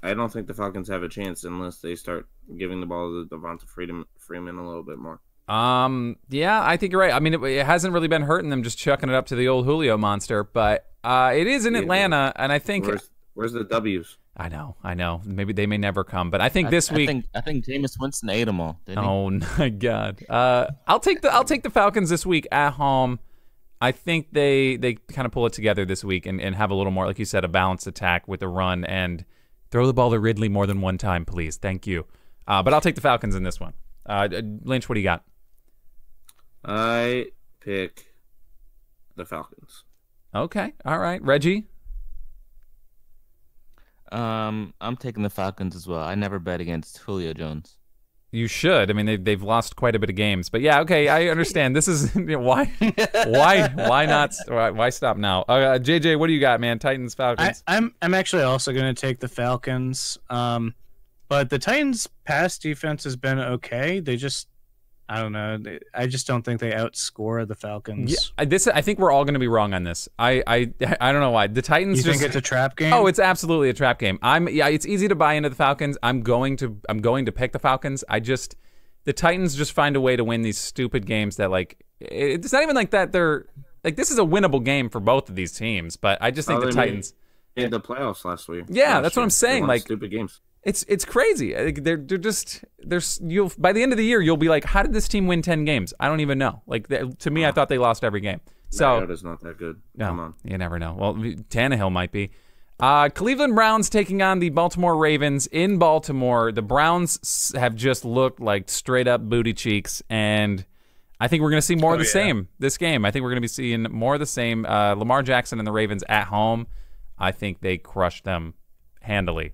B: I don't think the Falcons have a chance unless they start giving the ball to Devonta Freeman a little bit more.
A: Yeah, I think you're right. I mean, it hasn't really been hurting them just chucking it up to the old Julio monster, but it is in Atlanta, and I think
B: where's the W's?
A: I know. Maybe they may never come, but I think this week.
C: I think Jameis Winston ate them all. Didn't he?
A: Oh my God! I'll take the Falcons this week at home. I think they kind of pull it together this week and have a little more, like you said, a balanced attack with the run and throw the ball to Ridley more than one time, please. Thank you. But I'll take the Falcons in this one. Lynch, what do you got?
B: I pick the Falcons.
A: Okay. All right. Regi?
C: I'm taking the Falcons as well. I never bet against Julio Jones.
A: You should. I mean, they've lost quite a bit of games, but yeah, okay, I understand. This is why not? Why stop now? JJ, what do you got, man? Titans, Falcons.
D: I'm actually also going to take the Falcons. But the Titans' pass defense has been okay. They just, I don't know. I just don't think they outscore the Falcons.
A: Yeah, I think we're all going to be wrong on this. I don't know why. The Titans.
D: You think it's a trap game?
A: Oh, it's absolutely a trap game. It's easy to buy into the Falcons. I'm going to pick the Falcons. The Titans just find a way to win these stupid games that it's not even like that. They're like, this is a winnable game for both of these teams, but I just think the Titans
B: made the playoffs last week.
A: Yeah, that's what I'm saying. Like
B: stupid games.
A: It's crazy. They're just you'll by the end of the year you'll be like, how did this team win 10 games? I don't even know. Like to me, I thought they lost every game. So
B: Mariota's not that good.
A: No,
B: come on,
A: you never know. Well, Tannehill might be. Cleveland Browns taking on the Baltimore Ravens in Baltimore. The Browns have just looked like straight up booty cheeks, and I think we're going to see more of the same this game. I think we're going to be seeing more of the same. Lamar Jackson and the Ravens at home. I think they crush them handily.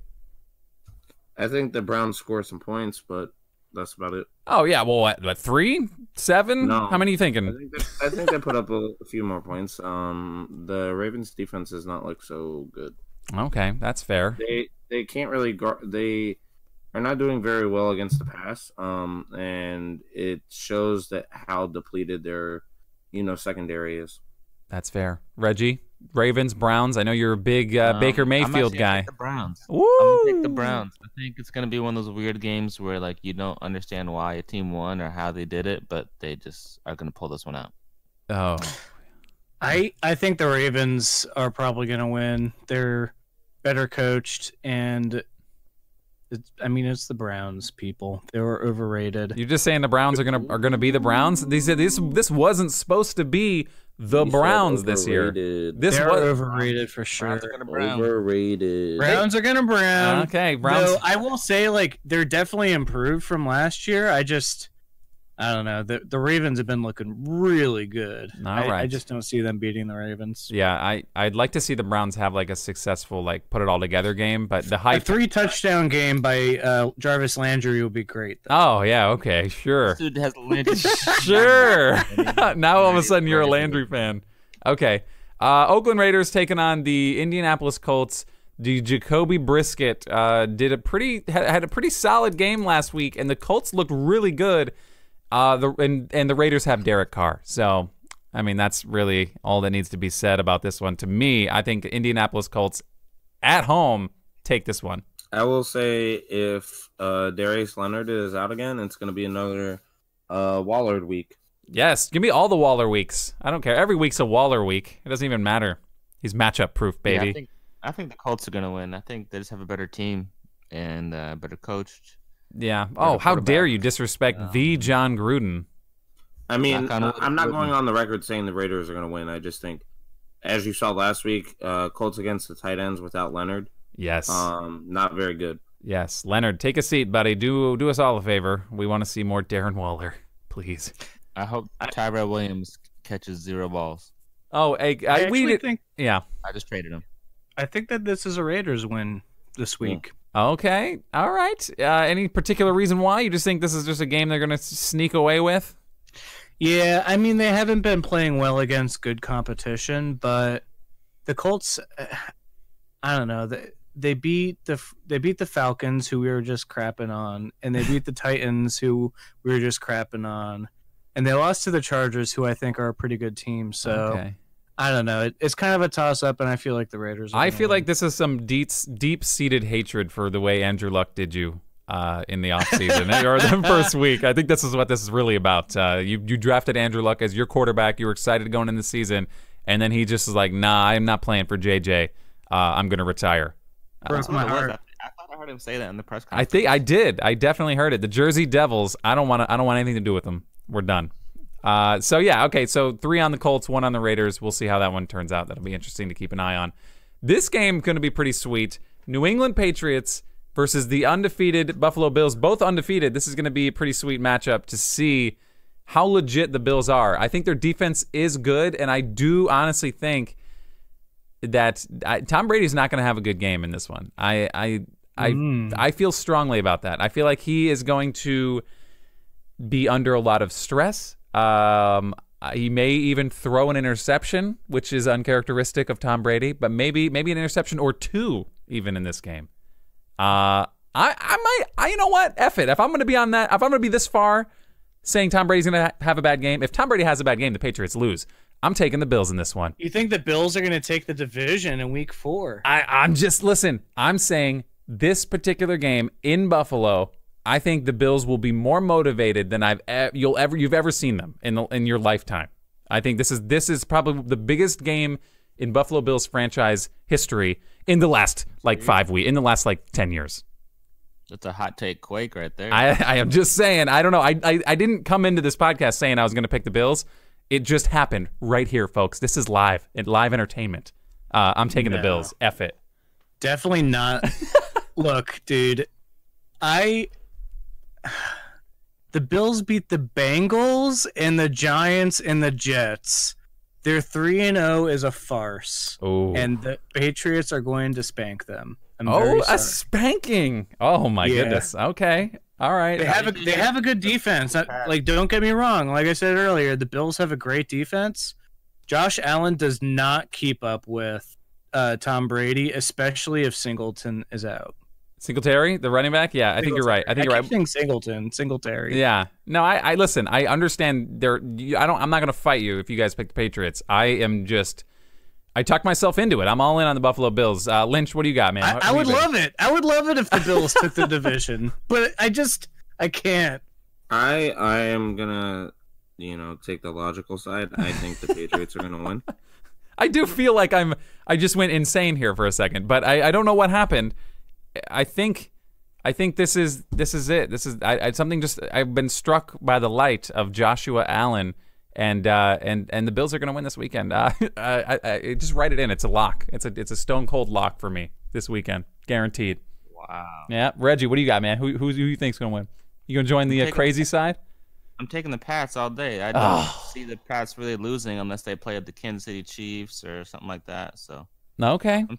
B: I think the Browns score some points, but that's about it.
A: Oh, yeah. Well, what 3, 7?
B: No.
A: How many are you thinking?
B: I think they put up a few more points. The Ravens' defense does not look so good.
A: Okay, that's fair.
B: They can't really guard. They are not doing very well against the pass, and it shows that how depleted their secondary is.
A: That's fair. Regi? Ravens, Browns. I know you're a big Baker Mayfield guy.
C: Take the Browns.
A: Woo!
C: I'm gonna take the Browns. I think it's gonna be one of those weird games where you don't understand why a team won or how they did it, but they just are gonna pull this one out.
A: Oh,
D: I think the Ravens are probably gonna win. They're better coached, and it's the Browns. People, they were overrated.
A: You're just saying the Browns are gonna be the Browns? This wasn't supposed to be the Browns this year.
D: They're overrated for sure.
B: Overrated.
D: Browns are gonna brown.
A: Okay, Browns.
D: Though I will say, they're definitely improved from last year. I don't know. The Ravens have been looking really good.
A: All right.
D: I just don't see them beating the Ravens.
A: Yeah, I'd like to see the Browns have a successful put it all together game, but the hype.
D: A 3-touchdown game by Jarvis Landry would be great. Though.
A: Oh yeah, okay, sure.
C: This dude has Landry.
A: Sure. Now all of a sudden you're a Landry fan. Okay. Oakland Raiders taking on the Indianapolis Colts. The Jacoby Brissett had a pretty solid game last week, and the Colts looked really good. The Raiders have Derek Carr, so that's really all that needs to be said about this one. To me, I think Indianapolis Colts at home take this one.
B: I will say if Darius Leonard is out again, it's going to be another Waller week.
A: Yes, give me all the Waller weeks. I don't care. Every week's a Waller week. It doesn't even matter. He's matchup proof, baby.
C: Yeah, I think the Colts are going to win. I think they just have a better team and better coached.
A: Yeah. Oh, how dare you disrespect the John Gruden?
B: I'm not going on the record saying the Raiders are going to win. I just think, as you saw last week, Colts against the tight ends without Leonard.
A: Yes.
B: Not very good.
A: Yes. Leonard, take a seat, buddy. Do us all a favor. We want to see more Darren Waller, please.
C: I hope Tyrell Williams catches 0 balls.
A: Oh, I think. Yeah.
C: I just traded him.
D: I think that this is a Raiders win this week.
A: Yeah. Okay. All right. Any particular reason why? You just think this is just a game they're going to sneak away with?
D: Yeah, they haven't been playing well against good competition, but the Colts, I don't know. They beat the Falcons, who we were just crapping on, and they beat the Titans, who we were just crapping on, and they lost to the Chargers, who I think are a pretty good team. So. Okay. I don't know. It's kind of a toss-up, and I feel like the Raiders.
A: I feel like this is some deep-seated hatred for the way Andrew Luck did you. in the offseason or the first week. I think this is what this is really about. You drafted Andrew Luck as your quarterback. You were excited going in the season, and then he just is like, nah, I'm not playing for JJ. I'm going to retire.
D: Broke my heart.
C: I thought I heard him say that in the press conference.
A: I did. I definitely heard it. The Jersey Devils, I don't want anything to do with them. We're done. So yeah, okay, so 3 on the Colts, 1 on the Raiders. We'll see how that one turns out. That'll be interesting to keep an eye on. This game going to be pretty sweet. New England Patriots versus the undefeated Buffalo Bills, both undefeated. This is going to be a pretty sweet matchup to see how legit the Bills are. I think their defense is good, and I do honestly think that Tom Brady's not going to have a good game in this one. I feel strongly about that. I feel like he is going to be under a lot of stress. He may even throw an interception, which is uncharacteristic of Tom Brady, but maybe an interception or 2 even in this game. I might, you know what? F it. If I'm going to be on that, if I'm going to be this far saying Tom Brady's going to have a bad game, if Tom Brady has a bad game, the Patriots lose. I'm taking the Bills in this one.
D: You think the Bills are going to take the division in week 4?
A: I'm saying this particular game in Buffalo, I think the Bills will be more motivated than you've ever seen them in your lifetime. I think this is probably the biggest game in Buffalo Bills franchise history in the last 5 weeks, in the last 10 years.
C: That's a hot take quake right there.
A: I am just saying, I don't know. I didn't come into this podcast saying I was going to pick the Bills. It just happened right here, folks. This is live entertainment. I'm taking the Bills. F it.
D: Definitely not. Look, dude, the Bills beat the Bengals and the Giants and the Jets. Their 3-0 is a farce.
A: Ooh.
D: And the Patriots are going to spank them.
A: A spanking. Oh my goodness. Okay. All right.
D: They have a good defense. Don't get me wrong. Like I said earlier, the Bills have a great defense. Josh Allen does not keep up with Tom Brady, especially if Singleton is out.
A: Singletary, the running back? Yeah, I think you're right. I think you're right.
D: Saying Singletary.
A: Yeah. No, I listen. I understand. I'm not going to fight you if you guys pick the Patriots. I talked myself into it. I'm all in on the Buffalo Bills. Lynch, what do you got, man?
D: I would love it. I would love it if the Bills took the division, but I can't.
B: I am gonna, take the logical side. I think the Patriots are gonna win.
A: I do feel like I just went insane here for a second, but I don't know what happened. I think this is it. This is something. I've been struck by the light of Joshua Allen. And the Bills are going to win this weekend. I just write it in. It's a lock. It's a stone cold lock for me this weekend, guaranteed.
C: Wow.
A: Yeah, Reggie, what do you got, man? Who you think's going to win? You going to join the crazy side?
C: I'm taking the Pats all day. I don't see the Pats really losing unless they play at the Kansas City Chiefs or something like that. So
A: okay.
C: I'm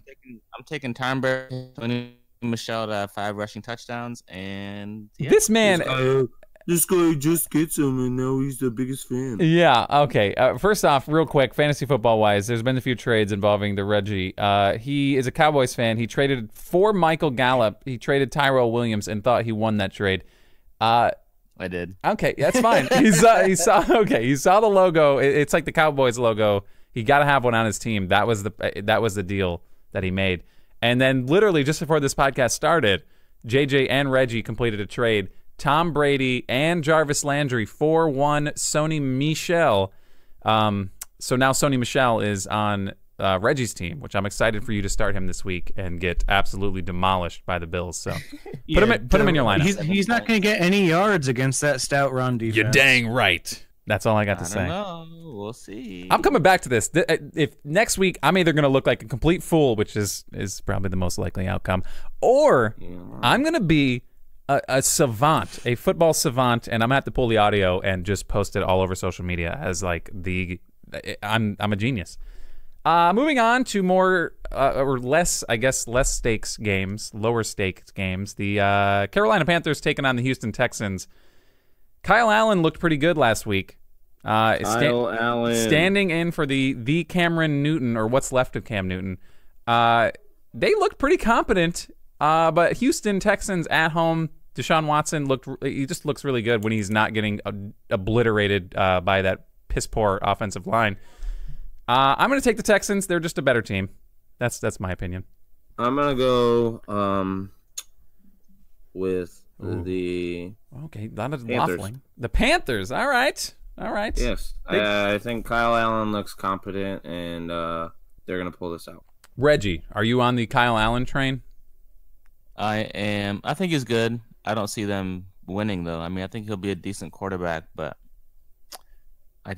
C: taking Tom Brady, Michelle to 5 rushing touchdowns, and
A: this man.
B: This guy just gets him, and now he's the biggest fan.
A: Yeah, okay. First off, real quick, fantasy football-wise, there's been a few trades involving the Regi. He is a Cowboys fan. He traded for Michael Gallup. He traded Tyrell Williams and thought he won that trade.
C: I did.
A: Okay, that's fine. He saw the logo. It's like the Cowboys logo. He got to have one on his team. That was the deal that he made. And then literally just before this podcast started, JJ and Regi completed a trade. Tom Brady and Jarvis Landry for one Sony Michel. So now Sony Michel is on Reggie's team, which I'm excited for you to start him this week and get absolutely demolished by the Bills. So put him in your lineup.
D: He's not going to get any yards against that stout run defense.
A: You're dang right. That's all I got to say.
C: Know. We'll see.
A: I'm coming back to this. If next week I'm either going to look like a complete fool, which is probably the most likely outcome, or I'm going to be a savant, a football savant, and I'm gonna have to pull the audio and just post it all over social media as I'm a genius. Moving on to more or less, I guess, less stakes games, lower stakes games. The Carolina Panthers taking on the Houston Texans. Kyle Allen looked pretty good last week.
B: Kyle Allen
A: standing in for the Cameron Newton, or what's left of Cam Newton. They looked pretty competent. But Houston Texans at home, Deshaun Watson just looks really good when he's not getting obliterated by that piss poor offensive line. I'm going to take the Texans. They're just a better team. That's my opinion.
B: I'm going to go with The
A: Okay, that is
B: Panthers.
A: waffling. The Panthers. All right.
B: Yes, I think Kyle Allen looks competent, and they're gonna pull this out.
A: Regi, are you on the Kyle Allen train?
C: I am. I think he's good. I don't see them winning though. I mean, I think he'll be a decent quarterback, but I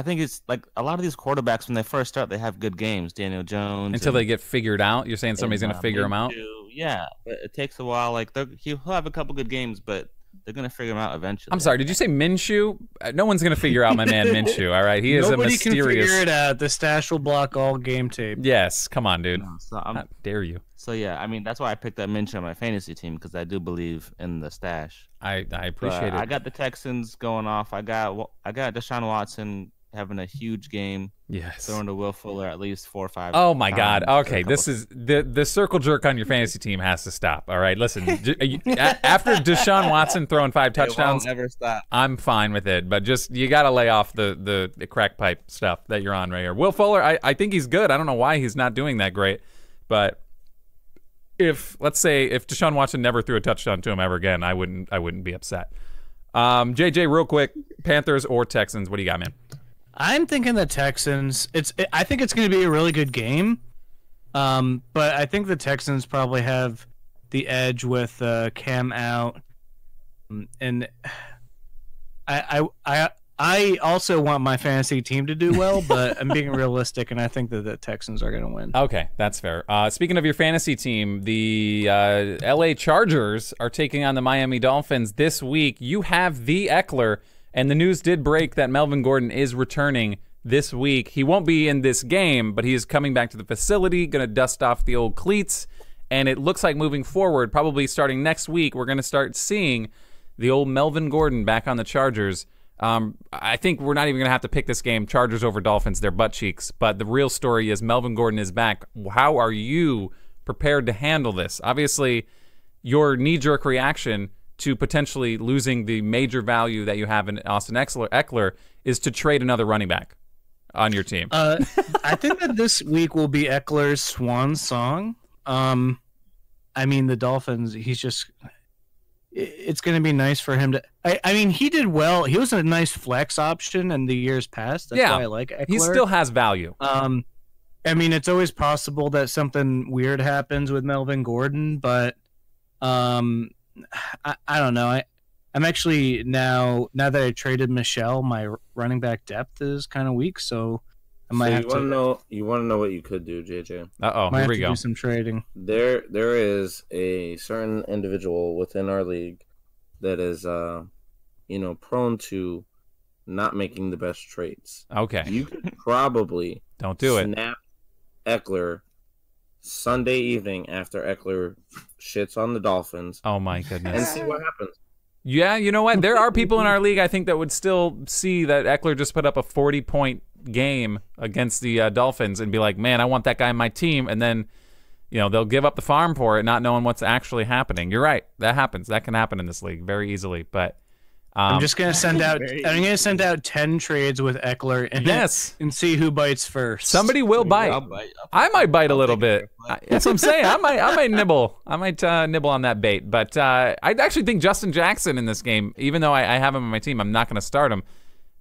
C: think it's like a lot of these quarterbacks when they first start, they have good games. Daniel Jones
A: Until they get figured out. You're saying somebody's going to figure them out?
C: Yeah, but it takes a while. Like he'll have a couple good games, but they're going to figure him out eventually.
A: I'm sorry. Did you say Minshew? No one's going to figure out my man Minshew. All right, he is
D: Nobody
A: a mysterious.
D: Nobody can figure it out. The stash will block all game tape.
A: Yes, come on, dude.
C: No, so
A: How dare you?
C: So yeah, I mean that's why I picked up Minshew on my fantasy team because I do believe in the stash.
A: I appreciate it.
C: I got the Texans going off. I got Deshaun Watson having a huge game.
A: Yes.
C: Throwing to Will Fuller at least 4 or 5.
A: Oh my God.
C: times.
A: Okay, this is the circle jerk on your fantasy team has to stop. All right, listen. After Deshaun Watson throwing 5 touchdowns,
C: it won't ever stop.
A: I'm fine with it. But just you got to lay off the crack pipe stuff that you're on right here. Will Fuller, I think he's good. I don't know why he's not doing that great, but let's say if Deshaun Watson never threw a touchdown to him ever again, I wouldn't be upset. JJ, real quick, Panthers or Texans? What do you got, man?
D: I'm thinking the Texans. I think it's going to be a really good game, but I think the Texans probably have the edge with Cam out, and I also want my fantasy team to do well, but I'm being realistic, and I think that the Texans are going to win.
A: Okay, that's fair. Speaking of your fantasy team, the LA Chargers are taking on the Miami Dolphins this week. You have the Eckler. And the news did break that Melvin Gordon is returning this week. He won't be in this game, but he is coming back to the facility, going to dust off the old cleats. And it looks like moving forward, probably starting next week, we're going to start seeing the old Melvin Gordon back on the Chargers. I think we're not even going to have to pick this game, Chargers over Dolphins. They're butt cheeks. But the real story is Melvin Gordon is back. How are you prepared to handle this? Obviously, your knee-jerk reaction to potentially losing the major value that you have in Austin Eckler is to trade another running back on your team.
D: I think that this week will be Eckler's swan song. I mean, the Dolphins, it's going to be nice for him to... I mean, he did well. He was a nice flex option in the years past. That's why I like Eckler.
A: He still has value.
D: I mean, it's always possible that something weird happens with Melvin Gordon, but... I don't know. I'm actually now that I traded Michelle, my running back depth is kind of weak, so I might have to.
B: You want to know what you could do, JJ?
A: Here we go.
D: Do some trading.
B: There is a certain individual within our league that is, prone to not making the best trades.
A: Okay.
B: You could probably
A: don't do it.
B: Snap Eckler Sunday evening after Eckler shits on the Dolphins.
A: Oh my goodness.
B: And see what happens.
A: Yeah, you know what? There are people in our league, I think, that would still see that Eckler just put up a 40-point game against the Dolphins and be like, man, I want that guy on my team. And then, they'll give up the farm for it, not knowing what's actually happening. You're right. That happens. That can happen in this league very easily. But
D: I'm just going to send out 10 trades with Eckler and see who bites first.
A: Somebody will bite. I might bite a little bit. That's what I'm saying. I might nibble. I might nibble on that bait. But I actually think Justin Jackson in this game, even though I have him on my team, I'm not going to start him.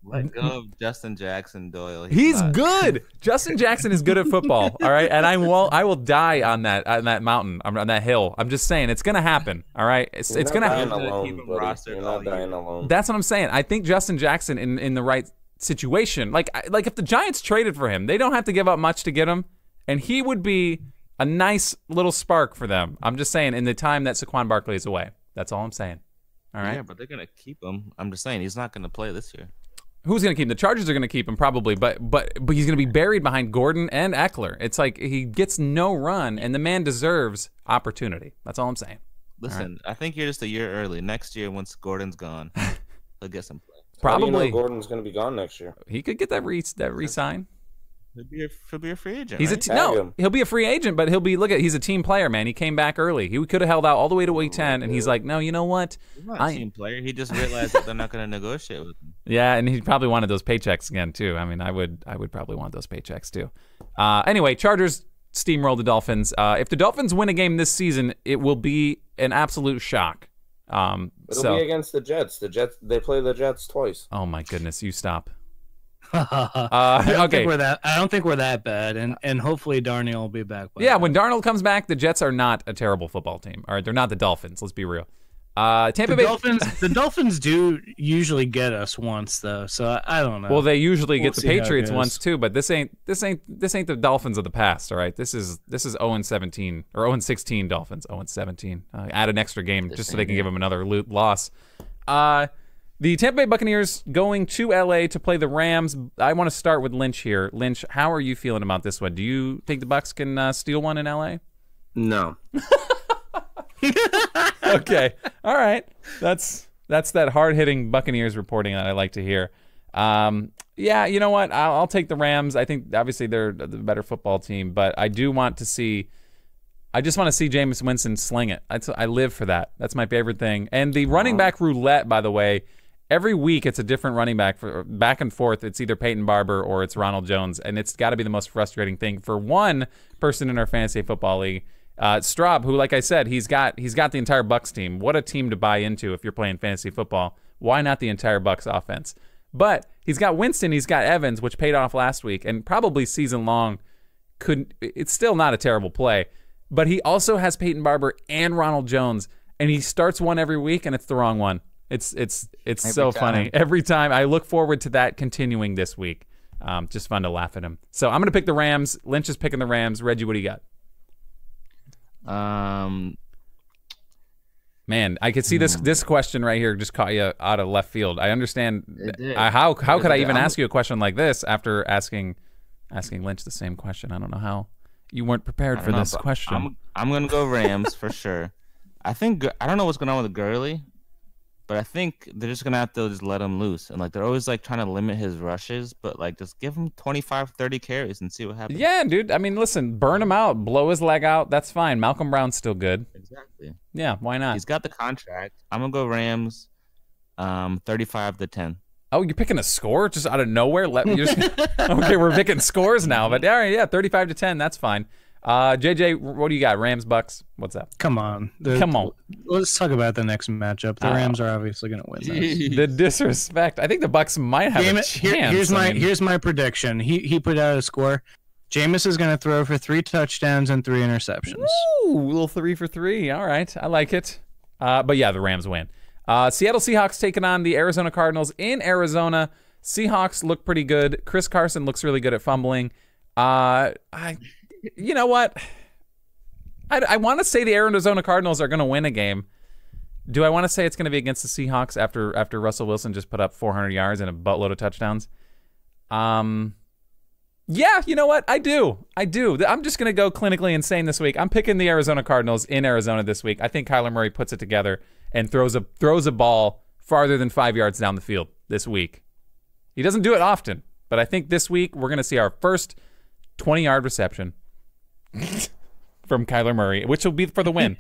C: Let go of Justin Jackson, Doyle.
A: He's good. Justin Jackson is good at football. All right, and I will die on that mountain, on that hill. I'm just saying it's gonna happen. All right, it's gonna happen.
B: You're not dying alone.
A: That's what I'm saying. I think Justin Jackson in the right situation, like if the Giants traded for him, they don't have to give up much to get him, and he would be a nice little spark for them. I'm just saying in the time that Saquon Barkley is away. That's all I'm saying. All right.
C: Yeah, but they're gonna keep him. I'm just saying he's not gonna play this year.
A: Who's going to keep him? The Chargers are going to keep him probably, but he's going to be buried behind Gordon and Eckler. It's like he gets no run, and the man deserves opportunity. That's all I'm saying.
C: Listen, I think you're just a year early. Next year, once Gordon's gone, he'll get some play.
A: Probably.
B: Gordon's going to be gone next year.
A: He could get that re-sign.
C: He'll be a free agent.
A: He's
C: right?
A: He'll be a free agent, but he's a team player, man. He came back early. He could have held out all the way to week 10, and he's like, no, you know what?
C: He's not a team player. He just realized that they're not going to negotiate with him.
A: Yeah, and he probably wanted those paychecks again too. I mean, I would probably want those paychecks too. Anyway, Chargers steamroll the Dolphins. If the Dolphins win a game this season, it will be an absolute shock.
B: It'll be against the Jets. The Jets, they play the Jets twice.
A: Oh my goodness, you stop.
D: I don't think we're that bad, and hopefully Darnell will be back.
A: When Darnold comes back, the Jets are not a terrible football team. All right, they're not the Dolphins. Let's be real. Tampa Bay
D: the Dolphins do usually get us once though, so I don't know.
A: Well, they usually get the Patriots once too, but this ain't the Dolphins of the past. All right, this is 0-17 or 0-16 Dolphins. 0-17. Add an extra game just so they can give them another loss. The Tampa Bay Buccaneers going to LA to play the Rams. I want to start with Lynch here. Lynch, how are you feeling about this one? Do you think the Bucs can steal one in LA?
B: No.
A: Okay. All right. That's that hard-hitting Buccaneers reporting that I like to hear. Yeah, you know what? I'll take the Rams. I think obviously they're the better football team, but I just want to see Jameis Winston sling it. I live for that. That's my favorite thing. And the running back roulette, by the way, every week it's a different running back for back and forth. It's either Peyton Barber or it's Ronald Jones, and it's got to be the most frustrating thing for one person in our fantasy football league. Straub, who, like I said, he's got the entire Bucs team. What a team to buy into if you're playing fantasy football. Why not the entire Bucs offense? But he's got Winston, he's got Evans, which paid off last week, and probably season long. It's still not a terrible play, but he also has Peyton Barber and Ronald Jones, and he starts one every week, and it's the wrong one. It's so funny every time. I look forward to that continuing this week. Just fun to laugh at him. So I'm gonna pick the Rams. Lynch is picking the Rams. Reggie, what do you got? Man, I could see this question right here just caught you out of left field. I understand. How could I even ask you a question like this after asking Lynch the same question? I don't know how you weren't prepared for this question.
C: I'm gonna go Rams for sure. I don't know what's going on with Gurley, but I think they're just gonna have to just let him loose, and they're always trying to limit his rushes, but just give him 25, 30 carries and see what happens.
A: Yeah, dude. I mean, listen, burn him out, blow his leg out. That's fine. Malcolm Brown's still good.
C: Exactly.
A: Yeah, why not?
C: He's got the contract. I'm gonna go Rams, 35-10.
A: Oh, you're picking a score just out of nowhere? Okay, we're picking scores now, but all right, yeah, 35-10. That's fine. JJ, what do you got? Rams, Bucks. What's up?
D: Come on. Let's talk about the next matchup. The Rams are obviously going to win this.
A: The disrespect. I think the Bucks might have a chance.
D: Here's my prediction. He put out a score. Jameis is going to throw for 3 touchdowns and 3 interceptions.
A: Ooh, little 3 for 3. All right, I like it. But yeah, the Rams win. Seattle Seahawks taking on the Arizona Cardinals in Arizona. Seahawks look pretty good. Chris Carson looks really good at fumbling. You know what? I want to say the Arizona Cardinals are going to win a game. Do I want to say it's going to be against the Seahawks after Russell Wilson just put up 400 yards and a buttload of touchdowns? Yeah, you know what? I do. I'm just going to go clinically insane this week. I'm picking the Arizona Cardinals in Arizona this week. I think Kyler Murray puts it together and throws a ball farther than 5 yards down the field this week. He doesn't do it often, but I think this week we're going to see our first 20-yard reception from Kyler Murray, which will be for the win.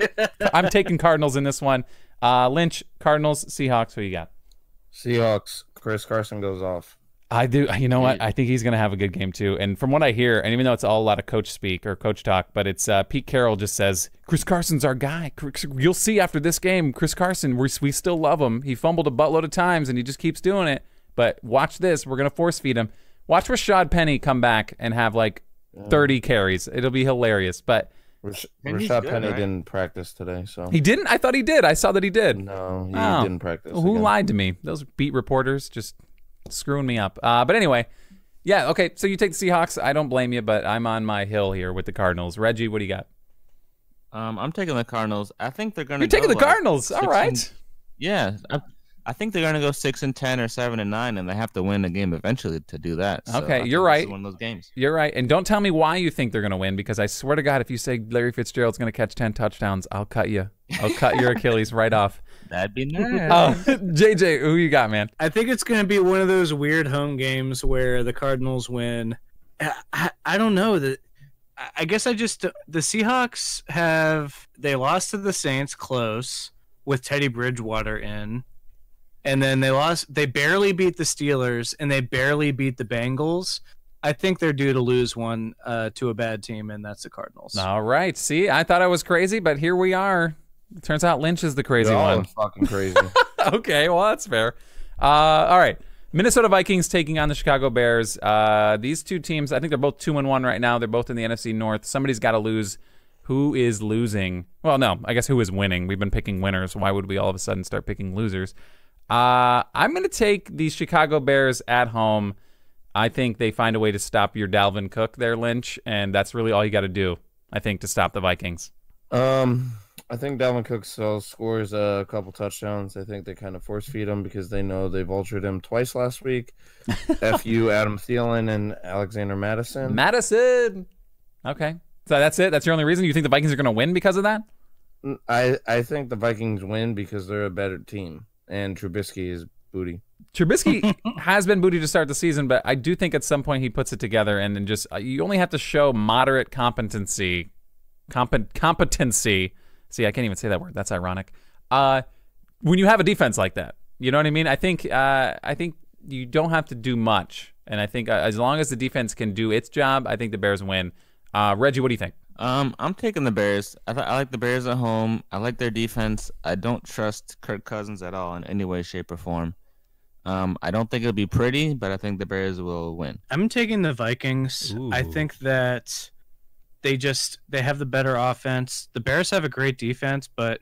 A: I'm taking Cardinals in this one. Lynch, Cardinals, Seahawks, who you got?
B: Seahawks. Chris Carson goes off.
A: I do. You know what? I think he's going to have a good game too. And from what I hear, and even though it's all a lot of coach speak or coach talk, but it's Pete Carroll just says, Chris Carson's our guy. You'll see after this game, Chris Carson, we still love him. He fumbled a buttload of times and he just keeps doing it. But watch this. We're going to force feed him. Watch Rashad Penny come back and have 30 carries. It'll be hilarious. But
B: Rashad Penny didn't practice today, so
A: he didn't. I thought he did. I saw that he did.
B: No, he didn't practice.
A: Who lied to me? Those beat reporters just screwing me up. But anyway, yeah. Okay, so you take the Seahawks. I don't blame you, but I'm on my hill here with the Cardinals. Reggie, what do you got?
C: I'm taking the Cardinals. I think they're going to.
A: You're taking the Cardinals. All right.
C: Yeah. I think they're going to go 6-10 or 7-9, and they have to win a game eventually to do that. So
A: okay, you're right.
C: One of those games.
A: You're right, and don't tell me why you think they're going to win, because I swear to God, if you say Larry Fitzgerald's going to catch 10 touchdowns, I'll cut you. I'll cut your Achilles right off.
C: That'd be nice.
A: JJ, who you got, man?
D: I think it's going to be one of those weird home games where the Cardinals win. I don't know. I guess the Seahawks they lost to the Saints close with Teddy Bridgewater in. And then they barely beat the Steelers, and they barely beat the Bengals. I think they're due to lose one to a bad team, and that's the Cardinals.
A: All right. See, I thought I was crazy, but here we are. It turns out Lynch is the crazy
B: You're all
A: one.
B: fucking crazy.
A: Okay, well, that's fair. All right. Minnesota Vikings taking on the Chicago Bears. These two teams, I think they're both 2-1 right now. They're both in the NFC North. Somebody's got to lose. Who is losing? Well, no, I guess who is winning? We've been picking winners. Why would we all of a sudden start picking losers? I'm going to take the Chicago Bears at home. I think they find a way to stop your Dalvin Cook there, Lynch, and that's really all you got to do, I think, to stop the Vikings.
B: I think Dalvin Cook scores a couple touchdowns. I think they kind of force feed him because they know they vultured him twice last week. F.U. Adam Thielen and Alexander Madison.
A: Okay. So that's it? That's your only reason? You think the Vikings are going to win because of that?
B: I think the Vikings win because they're a better team, and Trubisky is booty.
A: Trubisky has been booty to start the season, but I do think at some point he puts it together, and then just you only have to show moderate competency. See, I can't even say that word. That's ironic. When you have a defense like that, you know what I mean? I think you don't have to do much, and I think as long as the defense can do its job, I think the Bears win. Regi, what do you think?
C: I'm taking the Bears. I like the Bears at home. I like their defense. I don't trust Kirk Cousins at all in any way, shape, or form. I don't think it'll be pretty, but I think the Bears will win.
D: I'm taking the Vikings.
A: Ooh.
D: I think that they have the better offense. The Bears have a great defense, but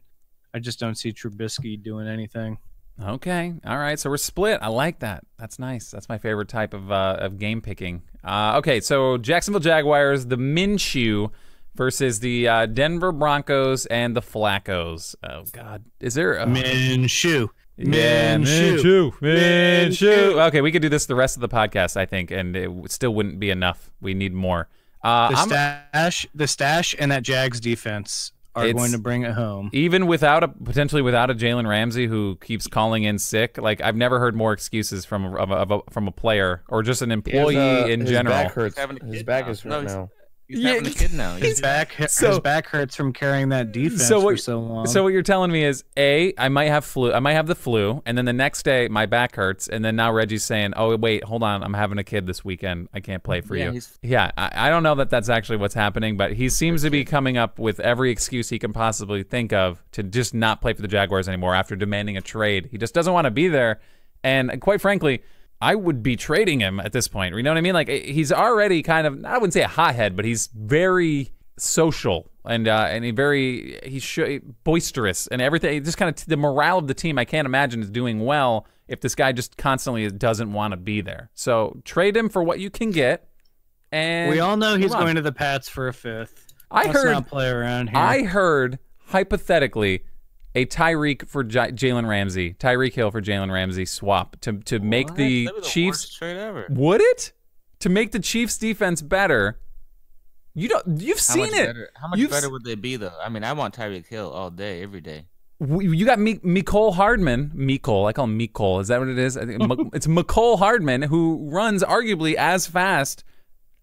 D: I just don't see Trubisky doing anything.
A: Okay. All right. So we're split. I like that. That's nice. That's my favorite type of game picking. Okay. So Jacksonville Jaguars, the Minshew versus the Denver Broncos and the Flaccos. Oh, God. Is there a...
D: Minshew.
A: Minshew. Okay. We could do this the rest of the podcast, I think, and it still wouldn't be enough. We need more.
D: The stash and that Jags defense are going to bring it home.
A: Even potentially without a Jalen Ramsey who keeps calling in sick. Like, I've never heard more excuses from a player or just an employee in general.
B: His back is hurt now.
C: He's having a kid now.
D: His back hurts from carrying that defense for so long.
A: So what you're telling me is, I might have the flu, and then the next day my back hurts, and then now Reggie's saying, oh, wait, hold on, I'm having a kid this weekend. I can't play for you. Yeah, I don't know that that's actually what's happening, but he seems to be coming up with every excuse he can possibly think of to just not play for the Jaguars anymore after demanding a trade. He just doesn't want to be there, and quite frankly, I would be trading him at this point. You know what I mean? Like, he's already kind of, I wouldn't say a hothead, but he's very social and he's boisterous and everything. Just kind of the morale of the team, I can't imagine is doing well if this guy just constantly doesn't want to be there. So trade him for what you can get. And
D: we all know he's going to the Pats for a fifth. Let's not play around here.
A: I heard hypothetically a Tyreek for Jalen Ramsey, Tyreek Hill for Jalen Ramsey swap to make the Chiefs.
C: Worst trade ever.
A: Would it? To make the Chiefs defense better? You've seen it.
C: How much better would they be though? I mean, I want Tyreek Hill all day, every day.
A: You got Mecole Hardman. Mecole, I call him Mecole. Is that what it is? I think it's Mecole Hardman who runs arguably as fast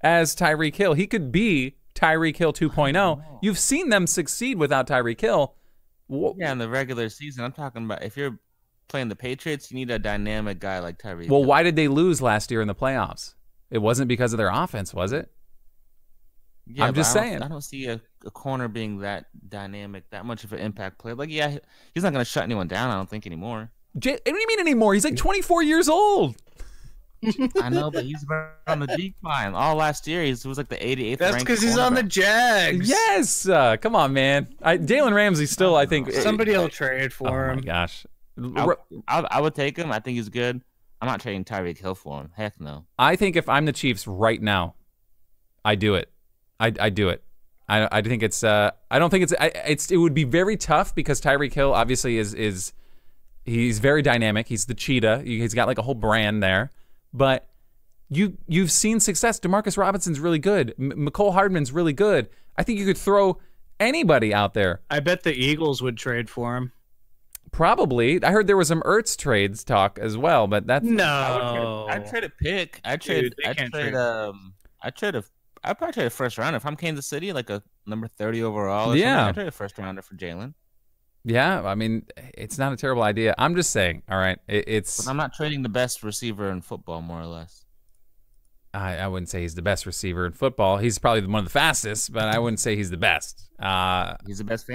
A: as Tyreek Hill. He could be Tyreek Hill 2.0. You've seen them succeed without Tyreek Hill.
C: Yeah, in the regular season, I'm talking about if you're playing the Patriots, you need a dynamic guy like Tyreek.
A: Well, why did they lose last year in the playoffs? It wasn't because of their offense, was it?
C: Yeah,
A: I'm just saying.
C: I don't see a corner being that dynamic, that much of an impact player. Like, yeah, he's not going to shut anyone down, I don't think, anymore.
A: What do you mean anymore? He's like 24 years old.
C: I know, but he's on the decline. All last year, he was like the 88th.
D: That's because he's on the Jags.
A: Yes, come on, man. Jalen Ramsey still, I think
D: somebody will trade for him.
A: Oh my gosh,
C: I would take him. I think he's good. I'm not trading Tyreek Hill for him. Heck no.
A: I think if I'm the Chiefs right now, I do it. I do it. I think it's. I don't think it's. It would be very tough because Tyreek Hill obviously is. He's very dynamic. He's the cheetah. He's got like a whole brand there. But you've seen success. Demarcus Robinson's really good. Mecole Hardman's really good. I think you could throw anybody out there.
D: I bet the Eagles would trade for him.
A: Probably. I heard there was some Ertz trades talk as well, but that's
D: no.
C: I'd trade a pick. I'd probably trade a first rounder if I'm Kansas City, like a number 30 overall. I'd trade a first rounder for Jalen.
A: Yeah, I mean, it's not a terrible idea. I'm just saying, all right, it's...
C: But I'm not trading the best receiver in football, more or less.
A: I wouldn't say he's the best receiver in football. He's probably one of the fastest, but I wouldn't say he's the best.
C: He's the best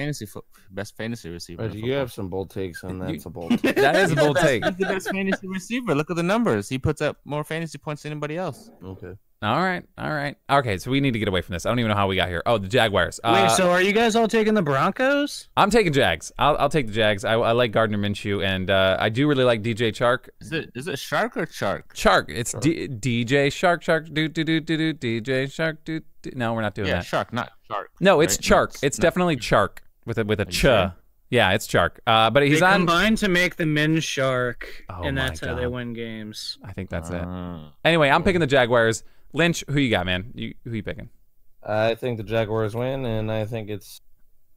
C: fantasy receiver.
B: You have some bold takes, and that's a bold take.
A: That is a bold take.
C: He's the best fantasy receiver. Look at the numbers. He puts up more fantasy points than anybody else.
B: Okay.
A: All right. Okay, so we need to get away from this. I don't even know how we got here. Oh, the Jaguars.
D: Wait, so are you guys all taking the Broncos?
A: I'm taking Jags. I'll take the Jags. I like Gardner Minshew, and I do really like DJ Chark.
C: Is it Shark or Chark?
A: Chark. It's DJ Shark. Do DJ Shark. Do. No, we're not doing that.
C: Shark, not Shark.
A: No, it's
C: right?
A: Chark. It's definitely Chark with a ch.
C: Sure?
A: Yeah, it's Chark. But he's
D: they
A: on.
D: combined to make the Min Shark, and that's how they
A: God.
D: win games.
A: I think that's it. Anyway, I'm picking the Jaguars. Lynch, who you got, man? Who you picking?
B: I think the Jaguars win, and I think it's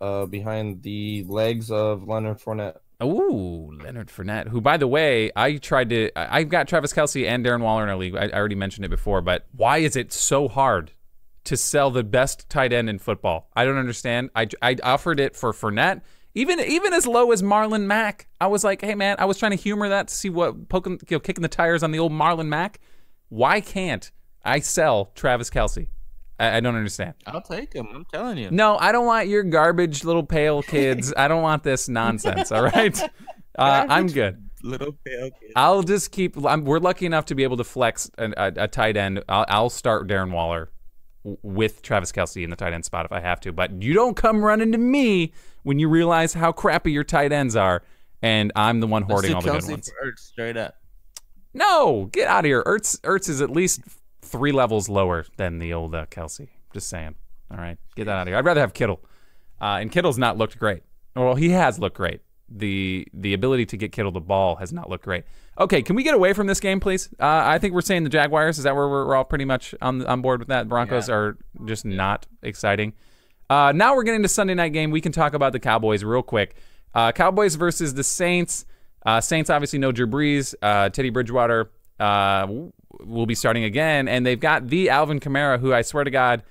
B: behind the legs of Leonard Fournette.
A: Ooh, Leonard Fournette, who, by the way, I've got Travis Kelce and Darren Waller in our league. I already mentioned it before, but why is it so hard to sell the best tight end in football? I don't understand. I offered it for Fournette, even as low as Marlon Mack. I was like, hey man, I was trying to humor that to see what kicking the tires on the old Marlon Mack. Why can't I sell Travis Kelce? I don't understand.
C: I'll take him. I'm telling you.
A: No, I don't want your garbage little pale kids. I don't want this nonsense. All right, I'm good.
C: Little pale kids.
A: I'll just keep. We're lucky enough to be able to flex a tight end. I'll start Darren Waller with Travis Kelce in the tight end spot if I have to. But you don't come running to me when you realize how crappy your tight ends are, and I'm the one hoarding all the good ones.
C: For Ertz, straight up.
A: No, get out of here. Ertz is at least 3 levels lower than the old Kelce. Just saying. All right, get that out of here. I'd rather have Kittle, and Kittle's not looked great. Well, he has looked great. The ability to get Kittle the ball has not looked great. Okay, can we get away from this game, please? I think we're saying the Jaguars. Is that where we're all pretty much on board with that? Broncos are just not exciting. Now we're getting to Sunday night game. We can talk about the Cowboys real quick. Cowboys versus the Saints. Saints obviously no Drew Brees. Teddy Bridgewater will be starting again, and they've got the Alvin Kamara, who I swear to God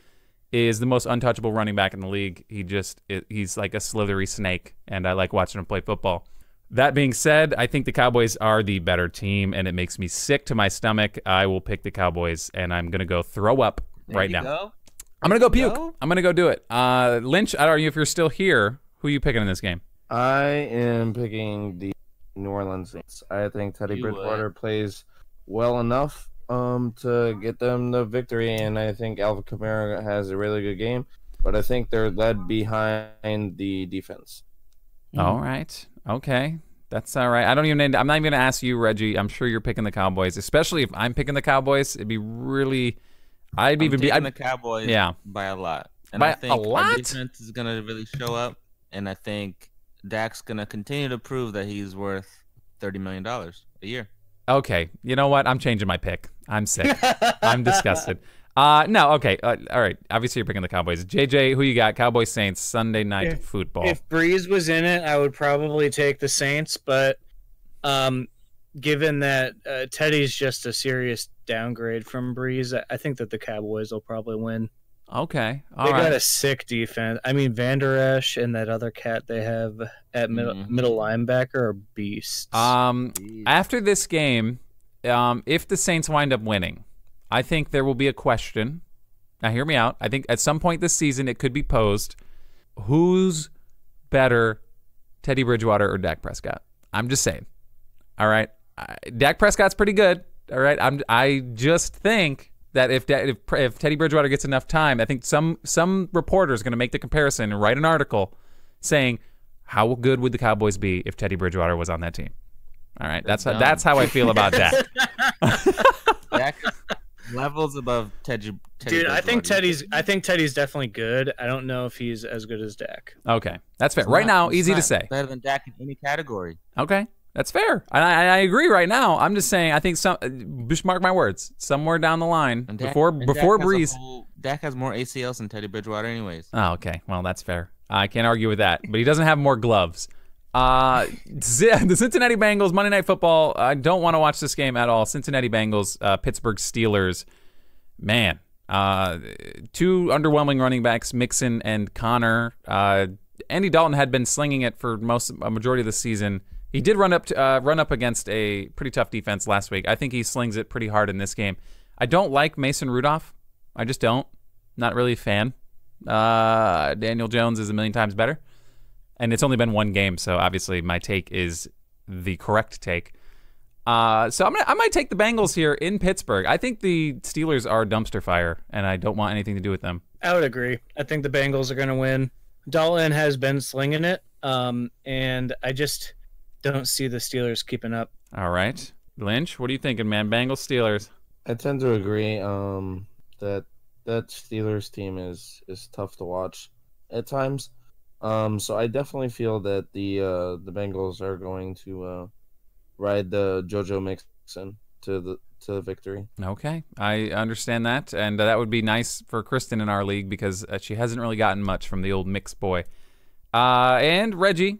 A: is the most untouchable running back in the league. He's like a slithery snake, and I like watching him play football. That being said, I think the Cowboys are the better team, and it makes me sick to my stomach. I will pick the Cowboys, and I'm going to go throw up right now. I'm going to go puke. I'm going to go do it. Lynch, I don't know if you're still here. Who are you picking in this game?
B: I am picking the New Orleans Saints. I think Teddy Bridgewater plays well enough to get them the victory, and I think Alvin Kamara has a really good game, but I think they're led behind the defense.
A: All right. Okay. That's all right. I'm not even going to ask you, Regi. I'm sure you're picking the Cowboys, especially if I'm picking the Cowboys. It'd be really... I'd be
C: the Cowboys by a lot. And I think our defense is going to really show up, and I think Dak's going to continue to prove that he's worth $30 million a year.
A: Okay, you know what? I'm changing my pick. I'm sick. I'm disgusted. No, okay. All right. Obviously, you're picking the Cowboys. JJ, who you got? Cowboys Saints Sunday night football.
D: If Breeze was in it, I would probably take the Saints, but given that Teddy's just a serious downgrade from Breeze, I think that the Cowboys will probably win.
A: Okay.
D: They got a sick defense. I mean, Van Der Esch and that other cat they have at middle linebacker are beasts.
A: After this game, if the Saints wind up winning, I think there will be a question. Now, hear me out. I think at some point this season it could be posed, who's better, Teddy Bridgewater or Dak Prescott? I'm just saying. All right. Dak Prescott's pretty good. All right. I just think that if Teddy Bridgewater gets enough time, I think some reporter is going to make the comparison and write an article saying how good would the Cowboys be if Teddy Bridgewater was on that team. All right, that's how I feel about that.
C: Dak levels above Teddy.
D: Dude, I think Teddy's definitely good. I don't know if he's as good as Dak.
A: Okay, that's fair. Right now, easy to say.
C: Better than Dak in any category.
A: Okay. That's fair. I agree right now. I'm just saying, I think just mark my words, somewhere down the line, before Breeze.
C: Dak has more ACLs than Teddy Bridgewater anyways.
A: Oh, okay. Well, that's fair. I can't argue with that. But he doesn't have more gloves. The Cincinnati Bengals, Monday Night Football. I don't want to watch this game at all. Cincinnati Bengals, Pittsburgh Steelers. Man, two underwhelming running backs, Mixon and Connor. Andy Dalton had been slinging it for a majority of the season. He did run up against a pretty tough defense last week. I think he slings it pretty hard in this game. I don't like Mason Rudolph. I just don't. Not really a fan. Daniel Jones is a million times better. And it's only been one game, so obviously my take is the correct take. So I might take the Bengals here in Pittsburgh. I think the Steelers are dumpster fire, and I don't want anything to do with them.
D: I would agree. I think the Bengals are going to win. Dalton has been slinging it, and I just don't see the Steelers keeping up.
A: All right. Lynch, what are you thinking, man? Bengals, Steelers.
B: I tend to agree that Steelers team is tough to watch at times. So I definitely feel that the Bengals are going to ride the JoJo Mixon to the victory.
A: Okay, I understand that, and that would be nice for Kristen in our league because she hasn't really gotten much from the old mix boy. And Regi,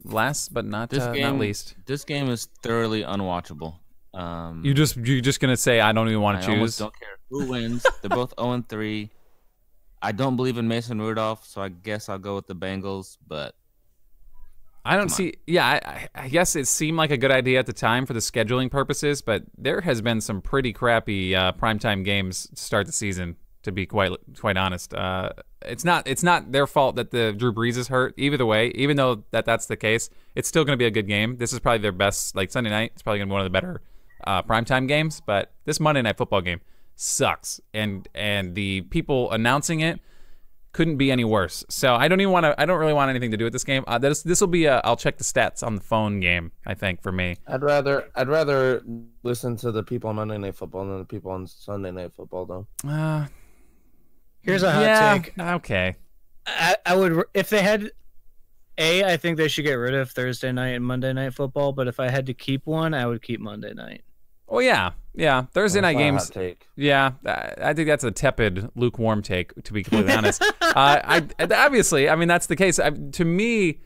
A: last but not least.
C: This game is thoroughly unwatchable.
A: You're just gonna say I don't even want to choose. I
C: almost don't care who wins. They're both 0-3. I don't believe in Mason Rudolph, so I guess I'll go with the Bengals, but
A: I don't see. Yeah, I guess it seemed like a good idea at the time for the scheduling purposes, but there has been some pretty crappy primetime games to start the season. To be quite honest, it's not their fault that the Drew Brees is hurt. Either way, even though that's the case, it's still going to be a good game. This is probably their best. Like Sunday night, it's probably going to be one of the better primetime games. But this Monday Night Football game sucks, and the people announcing it couldn't be any worse. So I don't really want anything to do with this game. This will be I'll check the stats on the phone game, I think, for me.
B: I'd rather listen to the people on Monday Night Football than the people on Sunday Night Football, though.
D: Here's a hot take.
A: Okay.
D: I would, if they had I think they should get rid of Thursday night and Monday Night Football, but if I had to keep one, I would keep Monday night.
A: Oh yeah. Thursday night games. Yeah, I think that's a tepid, lukewarm take, to be completely honest. Obviously, I mean that's the case. To me,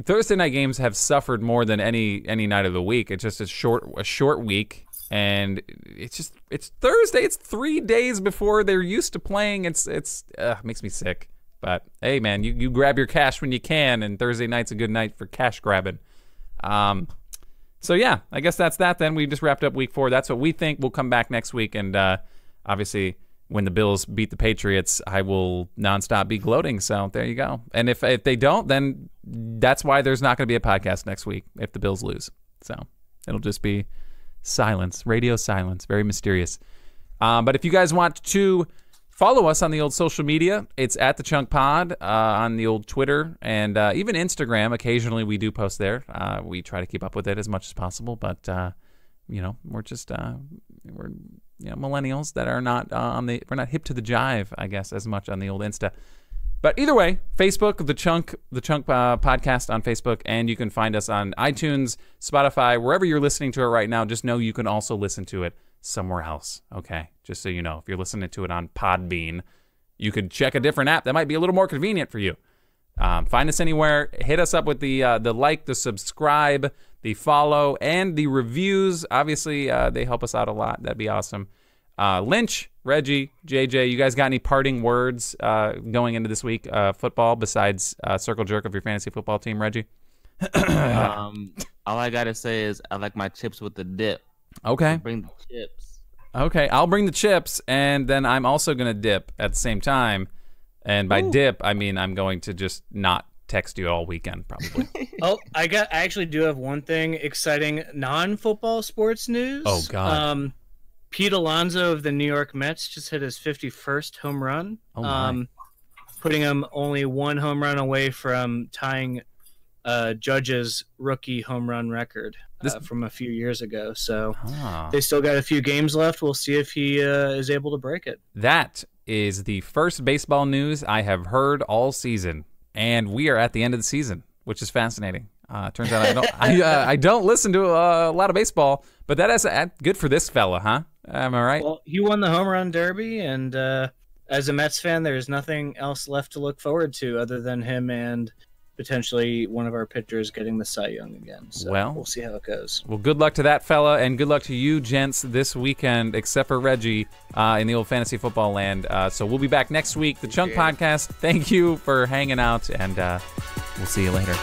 A: Thursday night games have suffered more than any night of the week. It's just a short week, and it's Thursday. It's 3 days before they're used to playing. It makes me sick. But hey, man, you grab your cash when you can, and Thursday night's a good night for cash grabbing. So yeah, I guess that's that then. We just wrapped up week 4. That's what we think. We'll come back next week, and obviously when the Bills beat the Patriots, I will nonstop be gloating. So there you go. And if they don't, then that's why there's not going to be a podcast next week if the Bills lose. So it'll just be silence, radio silence, very mysterious. But if you guys want to follow us on the old social media, it's at The Chunk Pod on the old Twitter and even Instagram. Occasionally we do post there. We try to keep up with it as much as possible, but we're just we're millennials that are not we're not hip to the jive, I guess, as much on the old Insta. But either way, Facebook, the Chunk podcast on Facebook, and you can find us on iTunes, Spotify, wherever you're listening to it right now. Just know you can also listen to it somewhere else, okay? Just so you know, if you're listening to it on Podbean, you could check a different app that might be a little more convenient for you. Find us anywhere. Hit us up with the like, the subscribe, the follow, and the reviews. Obviously, they help us out a lot. That'd be awesome. Lynch, Regi, JJ, you guys got any parting words going into this week football besides circle jerk of your fantasy football team, Regi?
C: All I gotta say is I like my chips with the dip.
A: Okay.
C: Bring the chips.
A: Okay, I'll bring the chips, and then I'm also going to dip at the same time. And by dip, I mean I'm going to just not text you all weekend, probably.
D: I actually do have one thing exciting non-football sports news.
A: Oh, God.
D: Pete Alonso of the New York Mets just hit his 51st home run, putting him only one home run away from tying Judge's rookie home run record from a few years ago. So they still got a few games left. We'll see if he is able to break it.
A: That is the first baseball news I have heard all season, and we are at the end of the season, which is fascinating. Turns out I don't listen to a lot of baseball, but that is good for this fella, huh? Am I right?
D: Well, he won the home run derby, and as a Mets fan, there's nothing else left to look forward to other than him and potentially one of our pitchers getting the Cy Young again. So we'll see how it goes.
A: Well, good luck to that fella, and good luck to you gents this weekend, except for Regi in the old fantasy football land. So we'll be back next week. The Chunk Podcast, thank you for hanging out, and we'll see you later.